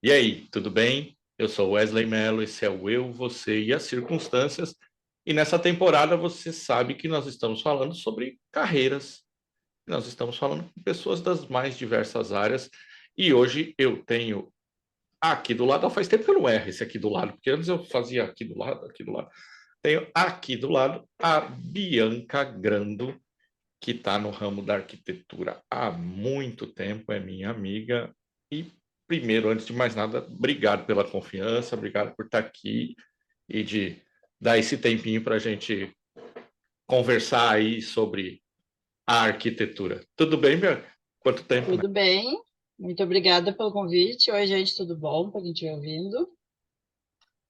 E aí, tudo bem? Eu sou Wesley Mello, esse é o Eu, Você e as Circunstâncias. E nessa temporada você sabe que nós estamos falando sobre carreiras. Nós estamos falando com pessoas das mais diversas áreas. E hoje eu tenho aqui do lado, faz tempo que eu não erro esse aqui do lado, porque antes eu fazia aqui do lado, aqui do lado. Tenho aqui do lado a Bianca Grando, que está no ramo da arquitetura há muito tempo, é minha amiga. E, primeiro, antes de mais nada, obrigado pela confiança, obrigado por estar aqui e de dar esse tempinho para a gente conversar aí sobre a arquitetura. Tudo bem, Bianca? Quanto tempo, né? Tudo bem? Muito obrigada pelo convite. Oi, gente, tudo bom? Para quem estiver ouvindo.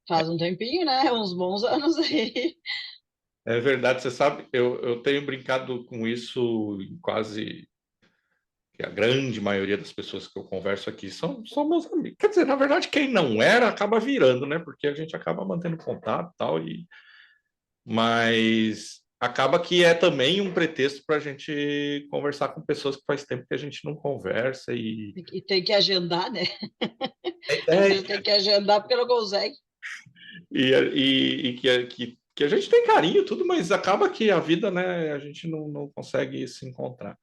Faz um tempinho, né? Uns bons anos aí. É verdade, você sabe, eu tenho brincado com isso em quase que a grande maioria das pessoas que eu converso aqui são meus amigos. Quer dizer, na verdade, quem não era acaba virando, né? Porque a gente acaba mantendo contato e tal, mas acaba que é também um pretexto para a gente conversar com pessoas que faz tempo que a gente não conversa E tem que agendar, né? Às é, vezes tem que agendar porque não consegue. que a gente tem carinho, tudo, mas acaba que a vida, né, a gente não consegue se encontrar.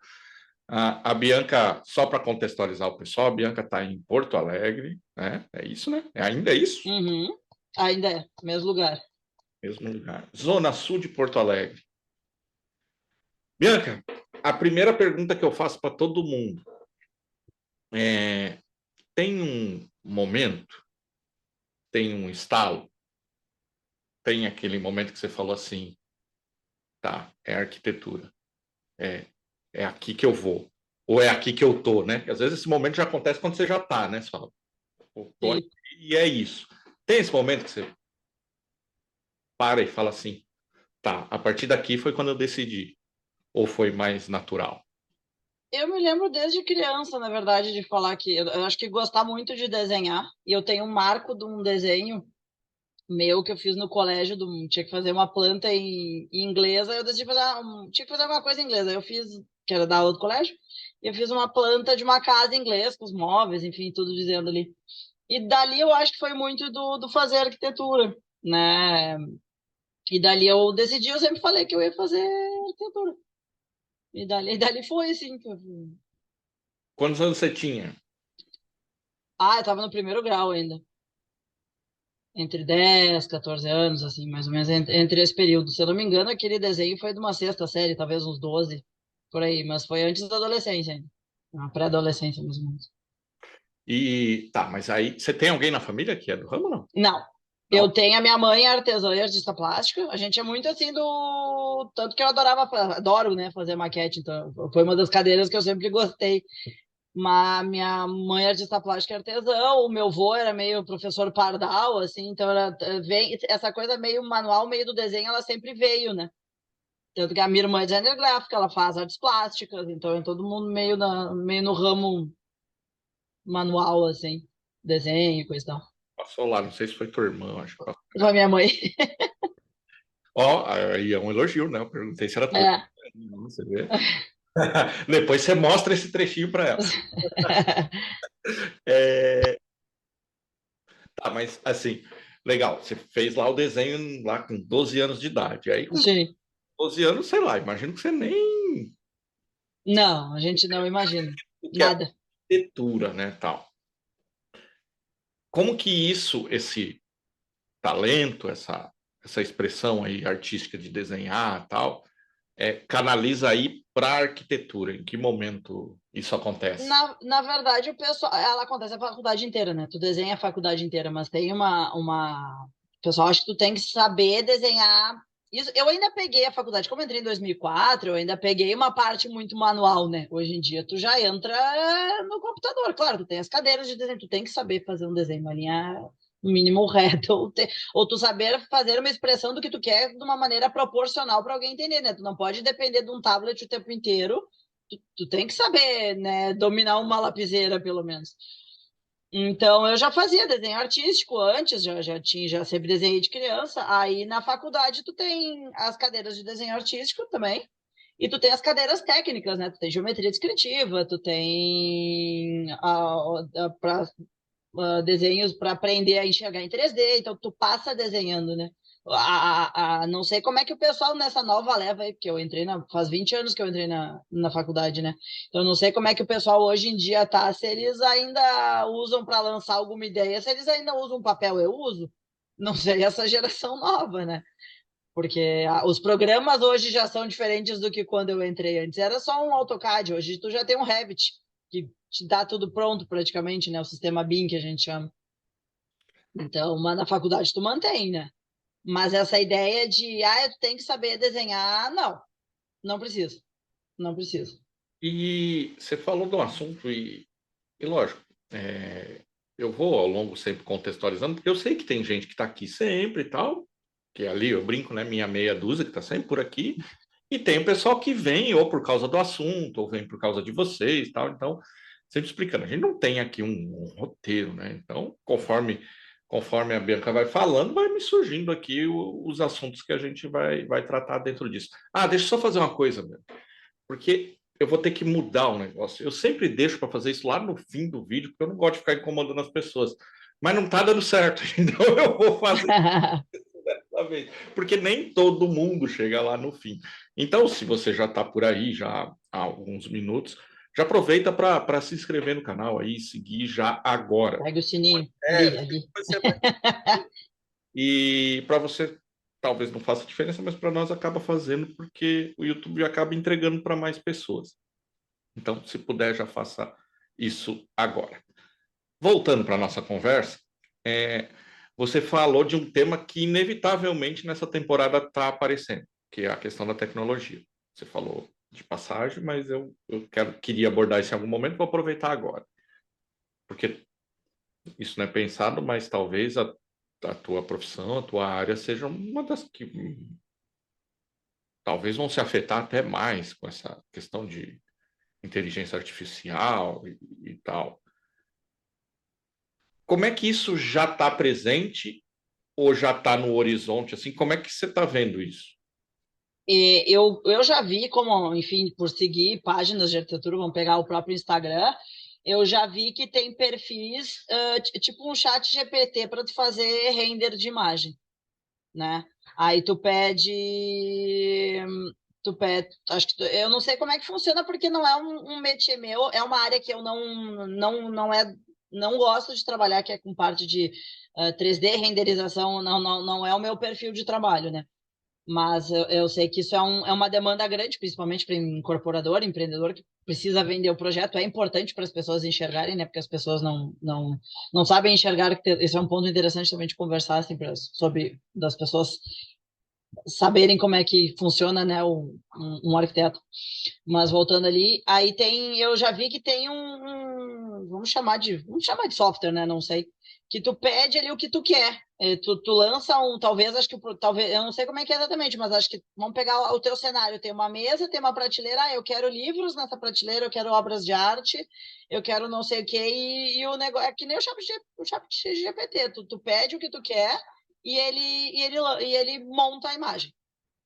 A Bianca, só para contextualizar o pessoal, a Bianca está em Porto Alegre, né? É isso, né? Ainda é isso? Uhum. Ainda é, mesmo lugar. Mesmo lugar. Zona Sul de Porto Alegre. Bianca, a primeira pergunta que eu faço para todo mundo é: tem um momento, tem um estalo, tem aquele momento que você falou assim, tá, é arquitetura, é, é aqui que eu vou, ou é aqui que eu tô, né? Porque às vezes esse momento já acontece quando você já tá, né? Você fala, pô, tô aqui Sim. e é isso. Tem esse momento que você para e fala assim, tá, a partir daqui foi quando eu decidi, ou foi mais natural? Eu me lembro desde criança, na verdade, de falar que eu acho que gostar muito de desenhar. E eu tenho um marco de um desenho meu que eu fiz no colégio, tinha que fazer uma planta em inglês, aí eu decidi tinha que fazer uma coisa em inglês, aí eu fiz, que era da aula do colégio, e eu fiz uma planta de uma casa em inglês, com os móveis, enfim, tudo dizendo ali. E dali eu acho que foi muito do fazer arquitetura, né? E dali eu decidi, eu sempre falei que eu ia fazer arquitetura. E dali foi, assim. Quantos anos você tinha? Ah, eu tava no primeiro grau ainda. Entre 10, 14 anos, assim, mais ou menos, entre esse período. Se eu não me engano, aquele desenho foi de uma sexta série, talvez uns 12 por aí, mas foi antes da adolescência ainda. Uma pré-adolescência, mais ou menos. E tá, mas aí você tem alguém na família que é do ramo, não? Não. Não. Eu tenho a minha mãe, artesã e artista plástica. A gente é muito assim do. Tanto que eu adoro, né, fazer maquete. Então, foi uma das cadeiras que eu sempre gostei. Mas minha mãe é artista plástica e artesã, o meu avô era meio professor pardal, assim, então essa coisa meio manual, meio do desenho, ela sempre veio, né? Tanto que a minha irmã é designer gráfica, ela faz artes plásticas, então é todo mundo meio no ramo manual, assim, desenho e coisa e tal. Passou lá, não sei se foi tua irmã, eu acho. Então, a minha mãe. Ó, aí é um elogio, né? Eu perguntei se era tua É. irmã, você vê. Depois você mostra esse trechinho para ela. É, tá, mas assim, legal, você fez lá o desenho lá com 12 anos de idade. Aí com Sim. 12 anos, sei lá, imagino que você nem Não, a gente não imagina. o que é Nada. arquitetura, né, tal. Como que isso, esse talento, essa expressão aí artística de desenhar, tal, canaliza aí para a arquitetura? Em que momento isso acontece? Na verdade, o pessoal, ela acontece a faculdade inteira, né? Tu desenha a faculdade inteira, mas tem uma... O pessoal acha que tu tem que saber desenhar. Isso, eu ainda peguei a faculdade, como eu entrei em 2004, eu ainda peguei uma parte muito manual, né? Hoje em dia, tu já entra no computador. Claro, tu tem as cadeiras de desenho, tu tem que saber fazer um desenho, uma linha no mínimo reta, ou tu saber fazer uma expressão do que tu quer de uma maneira proporcional para alguém entender, né? Tu não pode depender de um tablet o tempo inteiro. Tu tem que saber, né, dominar uma lapiseira, pelo menos. Então, eu já fazia desenho artístico antes, já sempre desenhei de criança. Aí, na faculdade, tu tem as cadeiras de desenho artístico também. E tu tem as cadeiras técnicas, né? Tu tem geometria descritiva, tu tem desenhos para aprender a enxergar em 3D, então tu passa desenhando, né? Não sei como é que o pessoal nessa nova leva aí, porque eu entrei faz 20 anos que eu entrei na faculdade, né? Então não sei como é que o pessoal hoje em dia tá, se eles ainda usam para lançar alguma ideia, se eles ainda usam papel, eu uso. Não sei essa geração nova, né? Porque os programas hoje já são diferentes do que quando eu entrei antes. Era só um AutoCAD, hoje tu já tem um Revit, que te dá tudo pronto praticamente, né? O sistema BIM que a gente chama. Então, mas na faculdade tu mantém, né? Mas essa ideia de, tu tem que saber desenhar, não, não precisa, não precisa. E você falou do assunto e lógico, eu vou ao longo sempre contextualizando, porque eu sei que tem gente que está aqui sempre e tal, que ali eu brinco, né? Minha meia dúzia que está sempre por aqui, e tem o pessoal que vem ou por causa do assunto, ou vem por causa de vocês e tal. Então, sempre explicando, a gente não tem aqui um roteiro, né? Então, conforme a Bianca vai falando, vai me surgindo aqui os assuntos que a gente vai tratar dentro disso. Ah, deixa eu só fazer uma coisa, porque eu vou ter que mudar o negócio. Eu sempre deixo para fazer isso lá no fim do vídeo, porque eu não gosto de ficar incomodando as pessoas. Mas não está dando certo, então eu vou fazer dessa vez, porque nem todo mundo chega lá no fim. Então, se você já está por aí já há alguns minutos, já aproveita para se inscrever no canal aí, seguir já agora. Pega o sininho, É, ali. e para você talvez não faça diferença, mas para nós acaba fazendo porque o YouTube acaba entregando para mais pessoas. Então, se puder, já faça isso agora. Voltando para a nossa conversa, você falou de um tema que inevitavelmente nessa temporada está aparecendo, que é a questão da tecnologia. Você falou de passagem, mas eu queria abordar isso em algum momento, vou aproveitar agora. Porque isso não é pensado, mas talvez a tua profissão, a tua área seja uma das que talvez vão se afetar até mais com essa questão de inteligência artificial e tal. Como é que isso já está presente ou já está no horizonte? Assim, como é que você está vendo isso? Eu já vi como, enfim, por seguir páginas de arquitetura, vamos pegar o próprio Instagram, eu já vi que tem perfis, tipo um chat GPT para tu fazer render de imagem, né? Aí acho que eu não sei como é que funciona porque não é um métier meu, é uma área que eu não gosto de trabalhar, que é com parte de 3D, renderização, não é o meu perfil de trabalho, né? Mas eu sei que isso é uma demanda grande, principalmente para incorporador, empreendedor que precisa vender o projeto. É importante para as pessoas enxergarem, né? Porque as pessoas não sabem enxergar. Esse é um ponto interessante também de conversar assim, sobre das pessoas saberem como é que funciona, né, um arquiteto. Mas voltando ali, aí eu já vi que tem vamos chamar de software, né, não sei, que tu pede ali o que tu quer. Tu lança talvez, acho que, talvez, eu não sei como é que é exatamente, mas acho que, vamos pegar o teu cenário, tem uma mesa, tem uma prateleira, eu quero livros nessa prateleira, eu quero obras de arte, eu quero não sei o quê, e o negócio, é que nem o chat GPT, tu pede o que tu quer, e ele monta a imagem,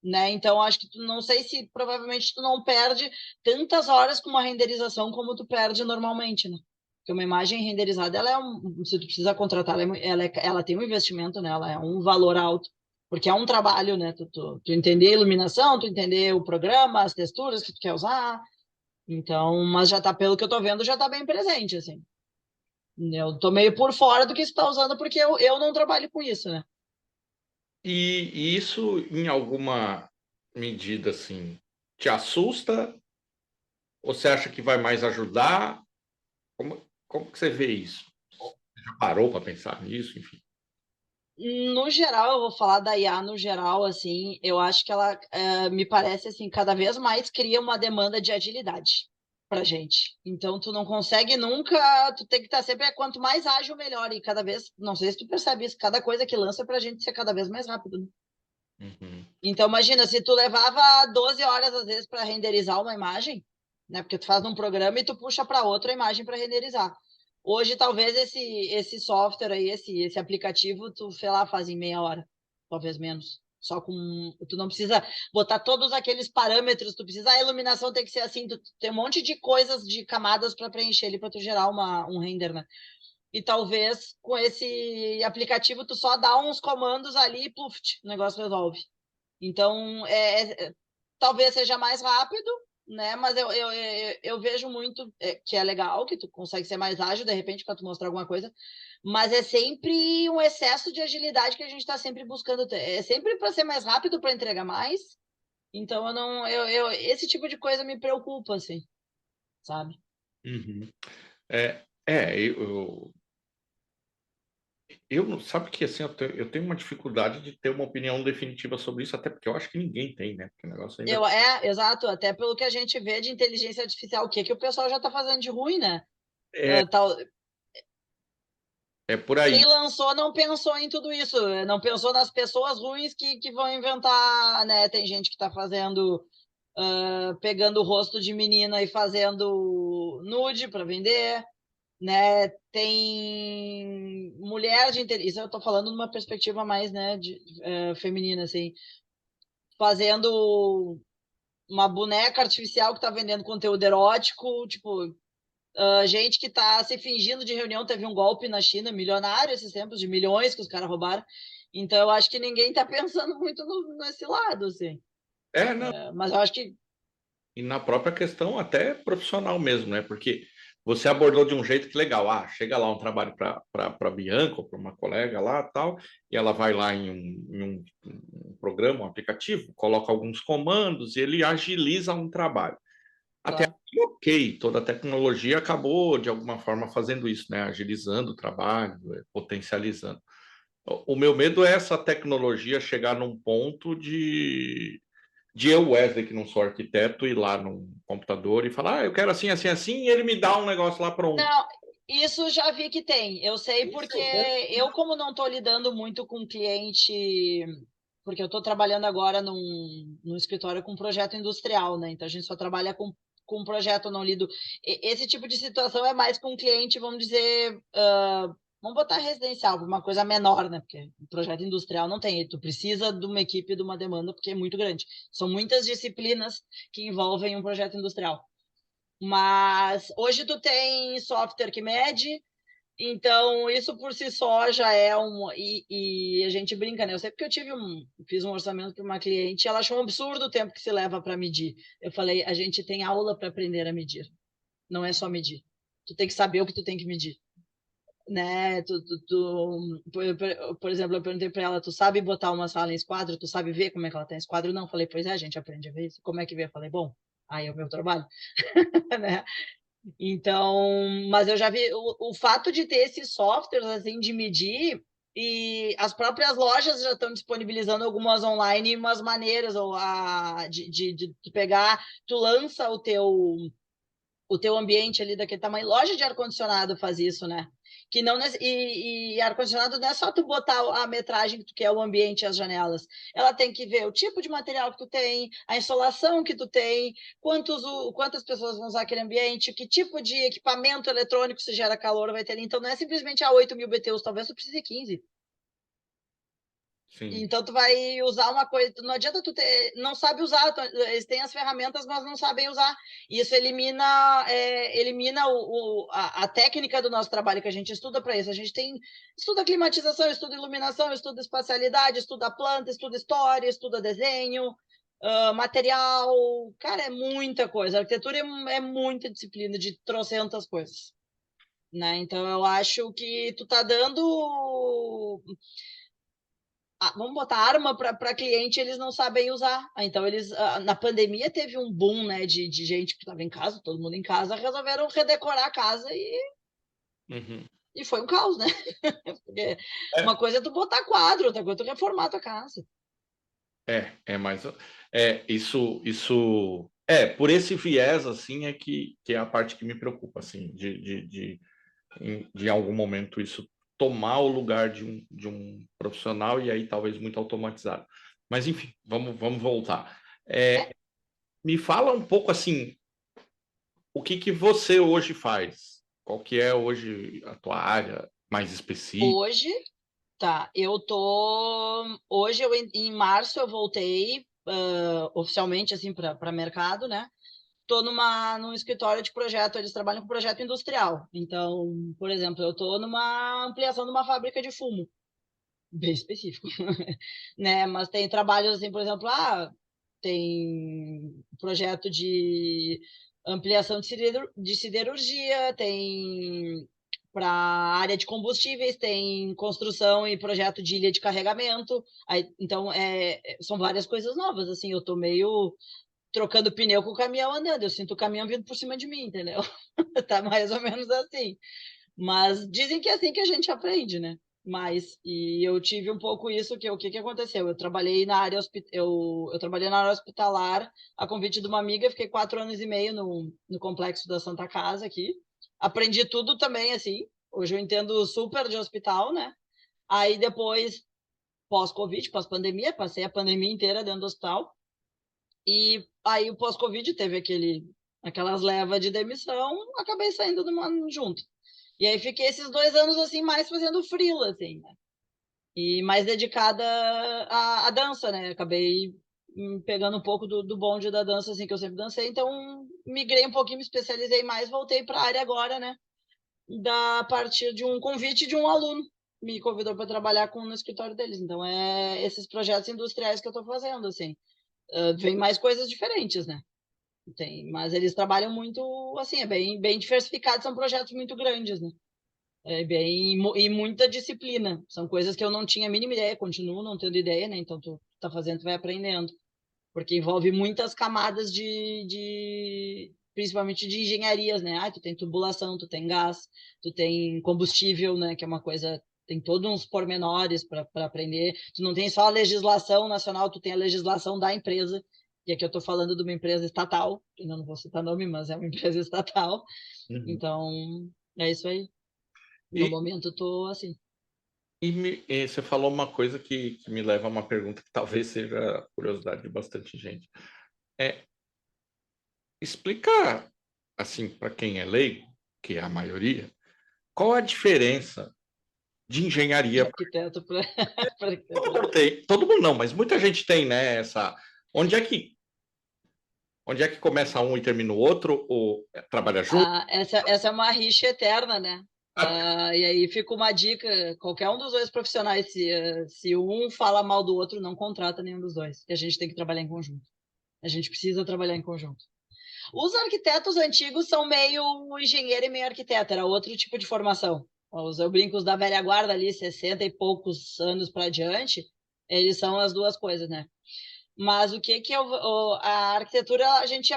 né? Então acho que não sei se provavelmente tu não perde tantas horas com uma renderização como tu perde normalmente, né? Porque uma imagem renderizada, se tu precisa contratar, ela tem um investimento nela, é um valor alto, porque é um trabalho, né? Tu entender a iluminação, tu entender o programa, as texturas que tu quer usar. Então, mas já tá, pelo que eu tô vendo, já tá bem presente, assim. Eu tô meio por fora do que você está usando, porque eu não trabalho com isso, né? E isso, em alguma medida, assim, te assusta? Ou você acha que vai mais ajudar? Como que você vê isso? Você já parou para pensar nisso? Enfim. No geral, eu vou falar da IA no geral, assim, eu acho que ela me parece assim, cada vez mais cria uma demanda de agilidade pra gente. Então, tu não consegue nunca, tu tem que estar sempre, quanto mais ágil, melhor. E cada vez, não sei se tu percebe isso, cada coisa que lança é pra gente ser cada vez mais rápido, né? Uhum. Então, imagina, se tu levava 12 horas, às vezes, para renderizar uma imagem, né? Porque tu faz num programa e tu puxa para outra imagem para renderizar. Hoje, talvez esse software aí, esse aplicativo, tu, sei lá, faz em meia hora, talvez menos. Só com. Tu não precisa botar todos aqueles parâmetros, tu precisa. A iluminação tem que ser assim, tu tem um monte de coisas, de camadas para preencher ali, para tu gerar um render, né? e talvez com esse aplicativo tu só dá uns comandos ali e puf, o negócio resolve. Então, talvez seja mais rápido, né? Mas eu vejo muito que é legal, que tu consegue ser mais ágil, de repente, para tu mostrar alguma coisa, mas é sempre um excesso de agilidade que a gente está sempre buscando ter. É sempre para ser mais rápido, para entregar mais. Então, eu não, esse tipo de coisa me preocupa, assim, sabe? Uhum. Sabe que assim, eu tenho uma dificuldade de ter uma opinião definitiva sobre isso, até porque eu acho que ninguém tem, né? Porque o negócio ainda Exato, até pelo que a gente vê de inteligência artificial, o que que o pessoal já está fazendo de ruim, né? é, Tal, é por quem aí. lançou não pensou em tudo isso, não pensou nas pessoas ruins que vão inventar, né? Tem gente que está fazendo, pegando o rosto de menina e fazendo nude para vender, né? Tem mulher de inteligência, isso eu estou falando numa perspectiva mais, né, feminina, assim, fazendo uma boneca artificial que está vendendo conteúdo erótico, tipo, gente que está se fingindo de reunião. Teve um golpe na China, milionário esses tempos, de milhões que os caras roubaram. Então, eu acho que ninguém está pensando muito nesse lado, assim. Não. Mas eu acho que. E na própria questão até profissional mesmo, né? Porque você abordou de um jeito que legal. Chega lá um trabalho para Bianca ou para uma colega lá tal, e ela vai lá em um programa, um aplicativo, coloca alguns comandos e ele agiliza um trabalho. Até Claro. aqui, ok, toda a tecnologia acabou de alguma forma fazendo isso, né? Agilizando o trabalho, potencializando. O meu medo é essa tecnologia chegar num ponto de eu, Wesley, que não sou arquiteto, ir lá no computador e falar, eu quero assim, assim, assim, e ele me dá um negócio lá pronto. Não, isso já vi que tem. Eu sei Isso porque eu quero. eu, como não estou lidando muito com cliente, porque eu estou trabalhando agora num escritório com projeto industrial, né? Então a gente só trabalha com projeto, não lido. Esse tipo de situação é mais com cliente, vamos dizer, vamos botar residencial, uma coisa menor, né? Porque projeto industrial não tem, tu precisa de uma equipe, de uma demanda, porque é muito grande. São muitas disciplinas que envolvem um projeto industrial. Mas hoje tu tem software que mede, então isso por si só já é um. E a gente brinca, né? Eu sei porque fiz um orçamento para uma cliente, ela achou um absurdo o tempo que se leva para medir. Eu falei, a gente tem aula para aprender a medir, não é só medir. Tu tem que saber o que tu tem que medir. Né? Por exemplo, eu perguntei para ela, tu sabe botar uma sala em esquadro? Tu sabe ver como é que ela está em esquadro? Não, falei, pois é, a gente aprende a ver isso. Como é que vê? Eu falei, bom, aí é o meu trabalho, né? Então, mas eu já vi o fato de ter esses softwares assim de medir, e as próprias lojas já estão disponibilizando algumas online, umas maneiras ou de pegar, tu lança o teu ambiente ali daquele tamanho. Loja de ar-condicionado faz isso, né? Que não e ar-condicionado não é só tu botar a metragem que tu quer, o ambiente e as janelas. Ela tem que ver o tipo de material que tu tem, a insolação que tu tem, quantas pessoas vão usar aquele ambiente, que tipo de equipamento eletrônico se gera calor vai ter ali. Então não é simplesmente a 8.000 BTUs, talvez tu precise de 15. Sim. Então tu vai usar uma coisa, não adianta tu ter, não sabe usar, eles têm as ferramentas, mas não sabem usar. Isso elimina a técnica do nosso trabalho que a gente estuda para isso. A gente estuda climatização, estuda iluminação, estuda espacialidade, estuda planta, estuda história, estuda desenho, material. Cara, é muita coisa. A arquitetura é muita disciplina de trocentas coisas, né? Então eu acho que tu tá dando, vamos botar arma para cliente, eles não sabem usar. Então, eles, na pandemia, teve um boom, né, de gente que estava em casa, todo mundo em casa, resolveram redecorar a casa Uhum. e foi um caos, né? Porque uma É, coisa é tu botar quadro, outra coisa é tu reformar a tua casa. é mais. Por esse viés, assim, que é a parte que me preocupa, assim, de algum momento isso tomar o lugar de um profissional e aí talvez muito automatizado. Mas, enfim, vamos voltar. É, Me fala um pouco assim, o que você hoje faz? Qual que é hoje a tua área mais específica? hoje, tá, hoje, em março, eu voltei oficialmente, assim, para mercado, né? estou num escritório de projeto, eles trabalham com projeto industrial. Então, por exemplo, eu estou numa ampliação de uma fábrica de fumo, bem específico, né? Mas tem trabalhos assim, por exemplo, tem projeto de ampliação de siderurgia, tem para área de combustíveis, tem construção e projeto de ilha de carregamento. Aí, então, são várias coisas novas, assim, eu tô meio trocando pneu com o caminhão andando, eu sinto o caminhão vindo por cima de mim, entendeu? Tá mais ou menos assim. Mas dizem que é assim que a gente aprende, né? E eu tive um pouco isso, que o que aconteceu? Eu trabalhei na área eu trabalhei na área hospitalar a convite de uma amiga, fiquei 4 anos e meio no complexo da Santa Casa aqui. Aprendi tudo também, assim. Hoje eu entendo super de hospital, né? Aí depois, pós-Covid, pós-pandemia, passei a pandemia inteira dentro do hospital. E aí o pós-Covid teve aquelas levas de demissão, acabei saindo junto. E aí fiquei esses 2 anos assim, mais fazendo freela, assim, né? E mais dedicada à dança, né? Acabei pegando um pouco do bonde da dança, assim, que eu sempre dancei, então migrei um pouquinho, me especializei mais, voltei para a área agora, né? A partir de um convite de um aluno, me convidou para trabalhar no escritório deles. Então, esses projetos industriais que eu estou fazendo, assim. Vem mais coisas diferentes, né? Mas eles trabalham muito, assim, é bem, bem diversificado, são projetos muito grandes, né? E muita disciplina. São coisas que eu não tinha a mínima ideia, continuo não tendo ideia, né? Então, tu tá fazendo, tu vai aprendendo. Porque envolve muitas camadas principalmente de engenharias, né? Tu tem tubulação, tu tem gás, tu tem combustível, né? Que é uma coisa, tem todos uns pormenores para aprender. Tu não tem só a legislação nacional, tu tem a legislação da empresa. E aqui eu estou falando de uma empresa estatal, ainda não vou citar nome, mas é uma empresa estatal. Uhum. Então, é isso aí. No E, momento, estou assim. e você falou uma coisa que me leva a uma pergunta que talvez seja a curiosidade de bastante gente. É explicar, assim, para quem é leigo, que é a maioria, qual a diferença de De engenharia. arquiteto para Todo arquitetura. mundo tem, todo mundo não, mas muita gente tem, né? Onde é que, onde é que começa um e termina o outro, ou trabalha junto? Essa é uma rixa eterna, né? Ah, E aí fica uma dica: qualquer um dos dois profissionais, se um fala mal do outro, não contrata nenhum dos dois. E a gente tem que trabalhar em conjunto. A gente precisa trabalhar em conjunto. Os arquitetos antigos são meio engenheiro e meio arquiteto, era outro tipo de formação. Eu brinco, os da velha guarda ali, 60 e poucos anos para diante, eles são as duas coisas, né? Mas o que que a arquitetura, a gente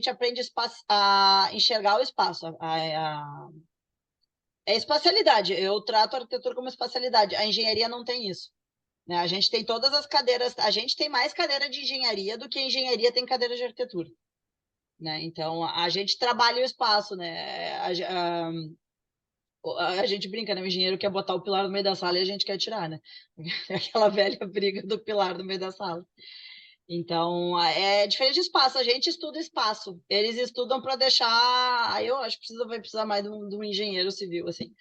aprende a enxergar o espaço. É espacialidade. Eu trato a arquitetura como espacialidade. A engenharia não tem isso, né? A gente tem todas as cadeiras, a gente tem mais cadeira de engenharia do que a engenharia tem cadeira de arquitetura, né? Então a gente trabalha o espaço, né? A gente brinca, né? O engenheiro quer botar o pilar no meio da sala e a gente quer tirar, né? Aquela velha briga do pilar no meio da sala. Então, é diferente de espaço. A gente estuda espaço. Eles estudam para deixar. Aí eu acho que vai precisar mais de um engenheiro civil, assim.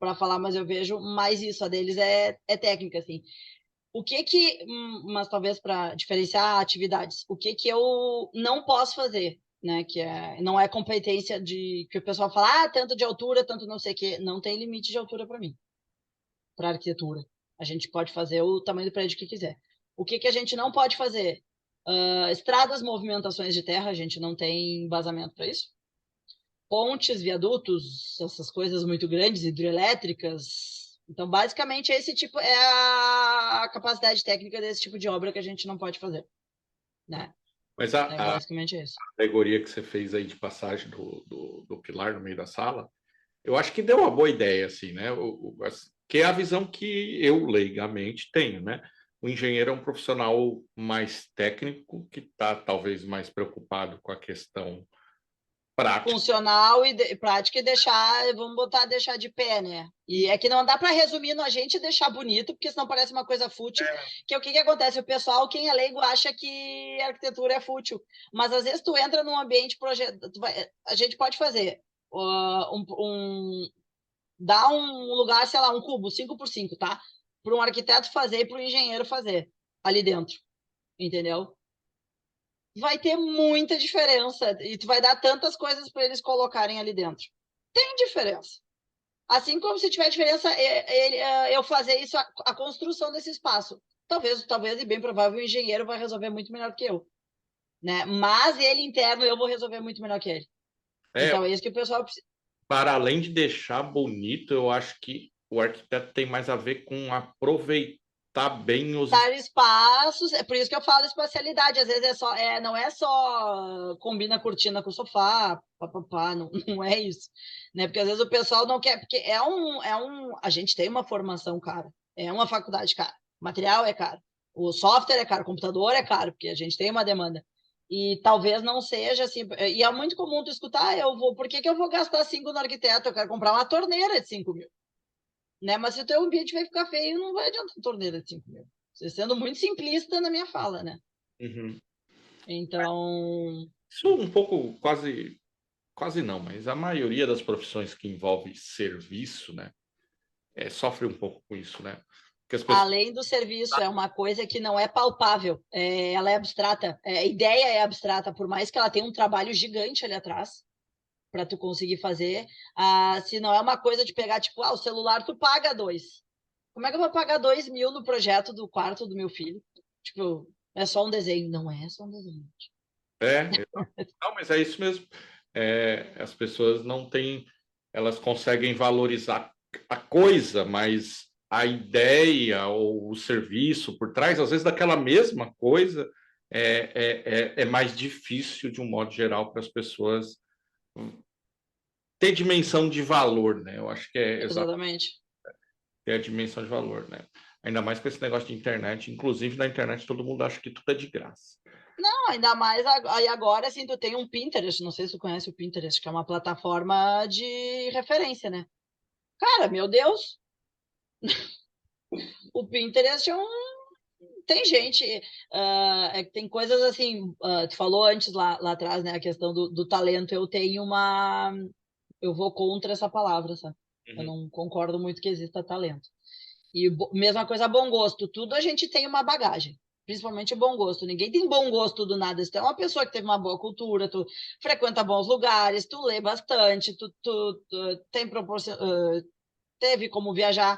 Para falar, mas eu vejo mais isso. A deles é técnica, assim. Mas talvez para diferenciar atividades, o que eu não posso fazer, né? Não é competência que o pessoal fala, tanto de altura, tanto não sei o quê. Não tem limite de altura para mim, para arquitetura. A gente pode fazer o tamanho do prédio que quiser. O que a gente não pode fazer? Estradas, movimentações de terra, a gente não tem embasamento para isso. Pontes, viadutos, essas coisas muito grandes, hidrelétricas. Então, basicamente, esse tipo é a capacidade técnica desse tipo de obra que a gente não pode fazer, né? mas É a basicamente isso. alegoria que você fez aí de passagem do pilar no meio da sala, eu acho que deu uma boa ideia, assim, né? Que é a visão que eu leigamente tenho, né? O engenheiro é um profissional mais técnico, que está talvez mais preocupado com a questão prática. Funcional e prática e deixar de pé, né? E é que não dá para resumir no a gente deixar bonito, porque senão parece uma coisa fútil, que o que acontece? O pessoal, quem é leigo, acha que a arquitetura é fútil, mas às vezes tu entra num ambiente projeto, a gente pode fazer dar um lugar, sei lá, um cubo, 5 por 5, tá? Para um arquiteto fazer e para um engenheiro fazer ali dentro, entendeu? vai ter muita diferença e tu vai dar tantas coisas para eles colocarem ali dentro. Tem diferença. Assim como se tiver diferença eu fazer isso, a construção desse espaço. Talvez, e bem provável, o engenheiro vai resolver muito melhor que eu, né? Mas ele interno, eu vou resolver muito melhor que ele. Então, é isso que o pessoal precisa. Para além de deixar bonito, eu acho que o arquiteto tem mais a ver com aproveitar bem os Espaços, é por isso que eu falo espacialidade. Às vezes não é só combina a cortina com o sofá, papapá, não, não é isso, né? Porque às vezes o pessoal não quer, porque a gente tem uma formação cara, é uma faculdade cara, o material é caro, o software é caro, o computador é caro, porque a gente tem uma demanda. E talvez não seja assim, e é muito comum tu escutar, por que eu vou gastar 5 no arquiteto? Eu quero comprar uma torneira de 5 mil, né? Mas se o teu ambiente vai ficar feio, não vai adiantar a torneira de 5 mil. Você sendo muito simplista na minha fala, né? Uhum. Então, Isso um pouco, quase não, mas a maioria das profissões que envolve serviço, né, sofre um pouco com isso, né? Porque as pessoas... além do serviço, é uma coisa que não é palpável, ela é abstrata, a ideia é abstrata, por mais que ela tenha um trabalho gigante ali atrás para tu conseguir fazer, se não é uma coisa de pegar, tipo, o celular tu paga 2. Como é que eu vou pagar 2 mil no projeto do quarto do meu filho? Tipo, é só um desenho. Não é só um desenho. Não, mas é isso mesmo. As pessoas não têm, elas conseguem valorizar a coisa, mas a ideia ou o serviço por trás, às vezes, daquela mesma coisa, é mais difícil, de um modo geral, para as pessoas ter dimensão de valor, né? Eu acho que é exatamente Exatamente. a dimensão de valor, né? Ainda mais com esse negócio de internet. Inclusive, na internet, todo mundo acha que tudo é de graça. Não, ainda mais aí agora, assim, tu tem um Pinterest, não sei se tu conhece o Pinterest, que é uma plataforma de referência, né? Cara, meu Deus, o Pinterest tem gente, tem coisas assim, tu falou antes lá atrás, né, a questão do talento, eu vou contra essa palavra, sabe? Eu Uhum. não concordo muito que exista talento. E mesma coisa, bom gosto. Tudo a gente tem uma bagagem. Principalmente o bom gosto. Ninguém tem bom gosto do nada. Se tu é uma pessoa que teve uma boa cultura, tu frequenta bons lugares, tu lê bastante, tu tem teve como viajar,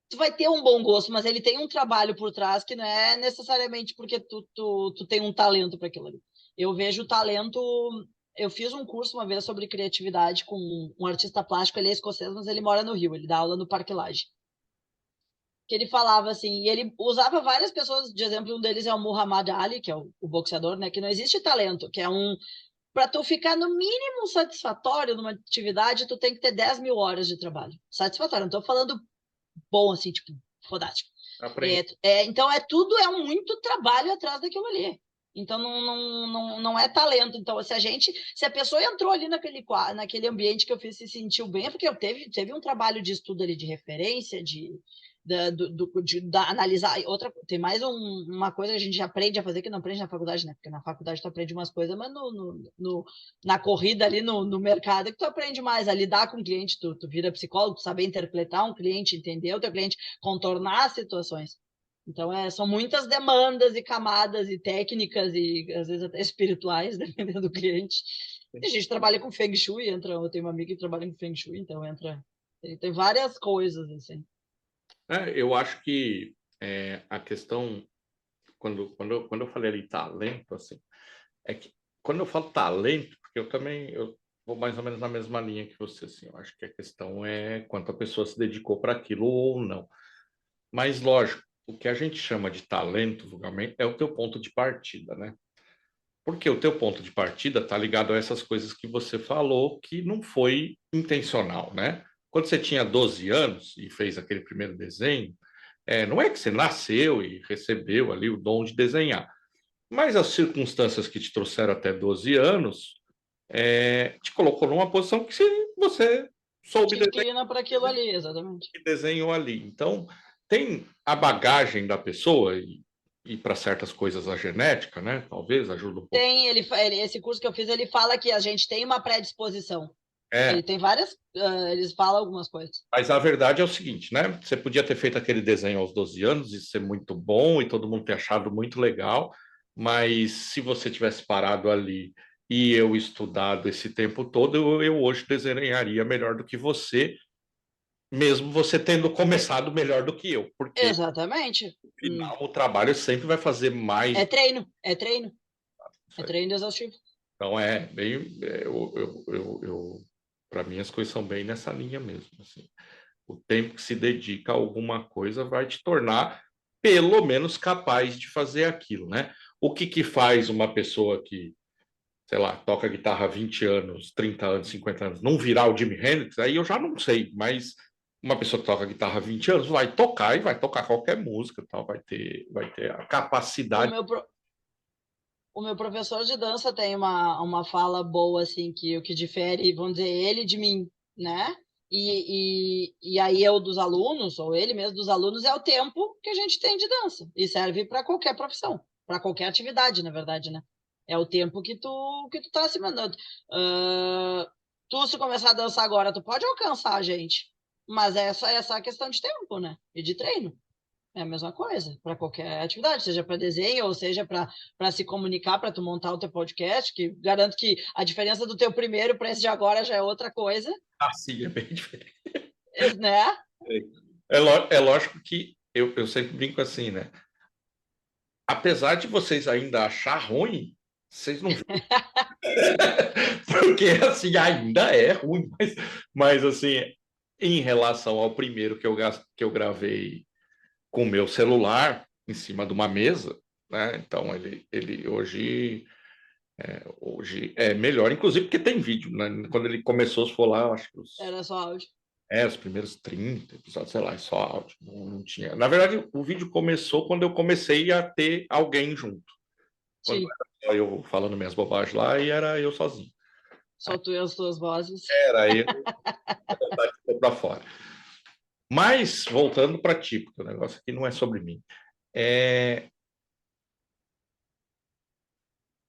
tu vai ter um bom gosto, mas ele tem um trabalho por trás que não é necessariamente porque tu tem um talento para aquilo ali. Eu vejo o talento. Eu fiz um curso uma vez sobre criatividade com um artista plástico, ele é escocês, mas ele mora no Rio, ele dá aula no Parque Lage, que ele falava assim, e ele usava várias pessoas de exemplo, um deles é o Muhammad Ali, que é o boxeador, né, que não existe talento, que é para tu ficar no mínimo satisfatório numa atividade, tu tem que ter 10 mil horas de trabalho. Satisfatório, não tô falando bom, assim, tipo, fodástico. Aprender. Então, muito trabalho atrás daquilo ali. Então, não é talento. Então, se a pessoa entrou ali naquele ambiente que eu fiz, se sentiu bem, é porque teve um trabalho de estudo ali, de referência, de analisar. Tem mais uma coisa que a gente aprende a fazer que não aprende na faculdade, né? Porque na faculdade tu aprende umas coisas, mas na corrida ali no mercado é que tu aprende mais a lidar com o cliente, tu vira psicólogo, tu saber interpretar um cliente, entender o teu cliente, contornar as situações. Então, são muitas demandas e camadas e técnicas e às vezes até espirituais, dependendo do cliente. E a gente trabalha com Feng Shui, eu tenho uma amiga que trabalha com Feng Shui, então tem várias coisas, assim. Eu acho que a questão, quando eu falei ali talento, assim, é que quando eu falo talento, porque eu vou mais ou menos na mesma linha que você, assim, eu acho que a questão é quanto a pessoa se dedicou para aquilo ou não. Mas, lógico, o que a gente chama de talento, vulgarmente, é o teu ponto de partida, né? Porque o teu ponto de partida está ligado a essas coisas que você falou que não foi intencional, né? Quando você tinha 12 anos e fez aquele primeiro desenho, não é que você nasceu e recebeu ali o dom de desenhar, mas as circunstâncias que te trouxeram até 12 anos te colocou numa posição que você soube Te inclina para aquilo ali, exatamente. e desenhou ali. Então, tem a bagagem da pessoa e para certas coisas a genética, né? Talvez ajuda um pouco. Tem, esse curso que eu fiz, ele fala que a gente tem uma predisposição. É, Ele tem várias, eles falam algumas coisas. mas a verdade é o seguinte, né? Você podia ter feito aquele desenho aos 12 anos e ser muito bom e todo mundo ter achado muito legal, mas se você tivesse parado ali e eu estudado esse tempo todo, eu hoje desenharia melhor do que você, mesmo você tendo começado melhor do que eu, porque Exatamente. no final o trabalho sempre vai fazer mais. É treino, é treino. É treino exaustivo. Então é bem, para mim as coisas são bem nessa linha mesmo. Assim. O tempo que se dedica a alguma coisa vai te tornar pelo menos capaz de fazer aquilo, né? O que que faz uma pessoa que, sei lá, toca guitarra há 20 anos, 30 anos, 50 anos, não virar o Jimi Hendrix? Aí eu já não sei, mas uma pessoa que toca guitarra há 20 anos vai tocar e vai tocar qualquer música, tal, vai ter a O capacidade. meu, o meu professor de dança tem uma fala boa, assim, que o que difere, vamos dizer, ele de mim, né? E aí eu dos alunos, ou ele mesmo dos alunos, é o tempo que a gente tem de dança. E serve para qualquer profissão, para qualquer atividade, na verdade, né? É o tempo que tu tá se mandando. Tu, se começar a dançar agora, tu pode alcançar a gente. Mas essa questão de tempo, né? E de treino. É a mesma coisa para qualquer atividade, seja para desenho ou seja para se comunicar, para tu montar o teu podcast, que garanto que a diferença do teu primeiro para esse de agora já é outra coisa, Assim, é bem diferente. né? É lógico que eu sempre brinco assim, né? Apesar de vocês ainda achar ruim, vocês não viram. Porque assim, ainda é ruim, mas assim, em relação ao primeiro que eu gravei com o meu celular em cima de uma mesa, né? Então ele hoje é melhor, inclusive porque tem vídeo, né? Quando ele começou, se for lá, acho que Era só áudio. os primeiros 30 episódios, sei lá, é só áudio, não tinha. Na verdade, o vídeo começou quando eu comecei a ter alguém junto. Quando Sim, era só eu falando minhas bobagens lá e era eu sozinho. só tu e as tuas vozes. Era eu para fora. Mas, voltando para ti, porque o negócio aqui não é sobre mim. É,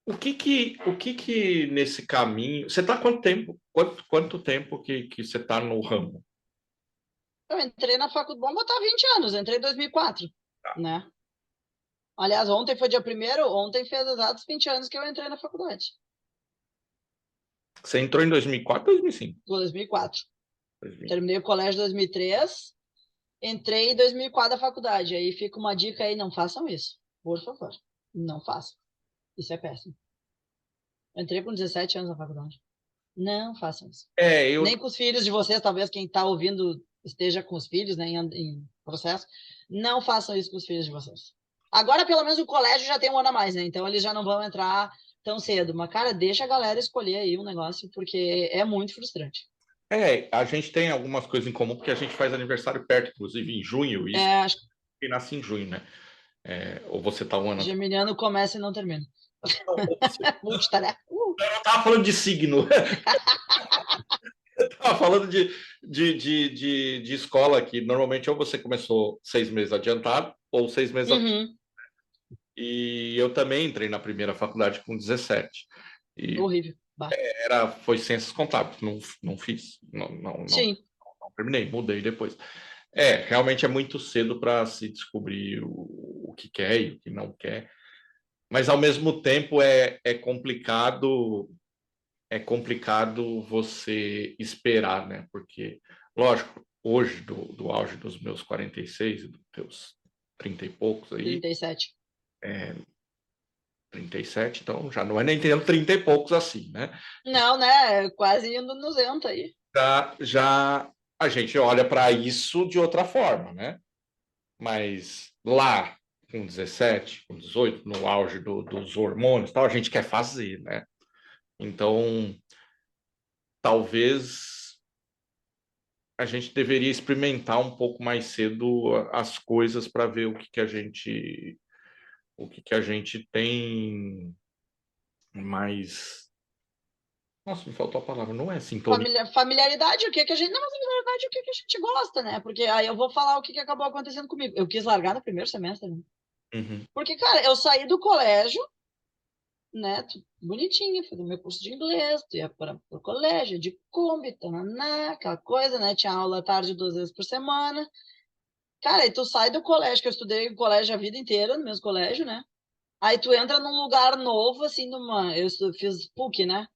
o que que nesse caminho. Você está há quanto tempo? Quanto tempo que você está no ramo? Eu entrei na faculdade, vamos botar 20 anos, eu entrei em 2004, né? Aliás, ontem foi dia primeiro, ontem fez exatos 20 anos que eu entrei na faculdade. Você entrou em 2004 ou 2005? 2004. 2005. Terminei o colégio em 2003, entrei em 2004 na faculdade. Aí fica uma dica aí, não façam isso. Por favor, não façam. Isso é péssimo. Entrei com 17 anos na faculdade. Não façam isso. Eu. Nem com os filhos de vocês, talvez quem está ouvindo esteja com os filhos, né, em processo. Não façam isso com os filhos de vocês. Agora, pelo menos, o colégio já tem um ano a mais, né? Então eles já não vão entrar tão cedo. Mas, cara, deixa a galera escolher aí um negócio, porque é muito frustrante. A gente tem algumas coisas em comum, porque a gente faz aniversário perto, inclusive em junho, e isso Acho que nasce em junho, né? Ou você tá um que ano. Geminiano começa e não termina. Multitarefa. Eu não tava falando de signo, eu tava falando de escola, que normalmente ou você começou 6 meses adiantado, ou 6 meses atrasado. Uhum. E eu também entrei na primeira faculdade com 17. E Horrível. Bah. foi ciências contábeis, não fiz, Sim. não terminei, mudei depois. Realmente é muito cedo para se descobrir o que quer e o que não quer, mas ao mesmo tempo é complicado você esperar, né? Porque, lógico, hoje, do auge dos meus 46 e dos teus 30 e poucos aí, 37. 37, então já não é nem tendo 30 e poucos assim, né? Não, né? Quase indo no Zenta aí. Já a gente olha para isso de outra forma, né? Mas lá, com 17, com 18, no auge dos hormônios, tal, a gente quer fazer, né? Então, talvez a gente deveria experimentar um pouco mais cedo as coisas para ver o que a gente tem mais. Nossa, me faltou a palavra, não é sintonia. Familiaridade, o que que a gente. Não, mas familiaridade, o que que a gente gosta, né? Porque aí eu vou falar o que que acabou acontecendo comigo. Eu quis largar no primeiro semestre, né? Uhum. Porque, cara, eu saí do colégio, né? Bonitinha, fiz o meu curso de inglês, tu ia para o colégio, de Kombi, tananá, aquela coisa, né? Tinha aula à tarde 2 vezes por semana. Cara, e tu sai do colégio, que eu estudei em colégio a vida inteira, no mesmo colégio, né? Aí tu entra num lugar novo, assim, eu fiz PUC, né?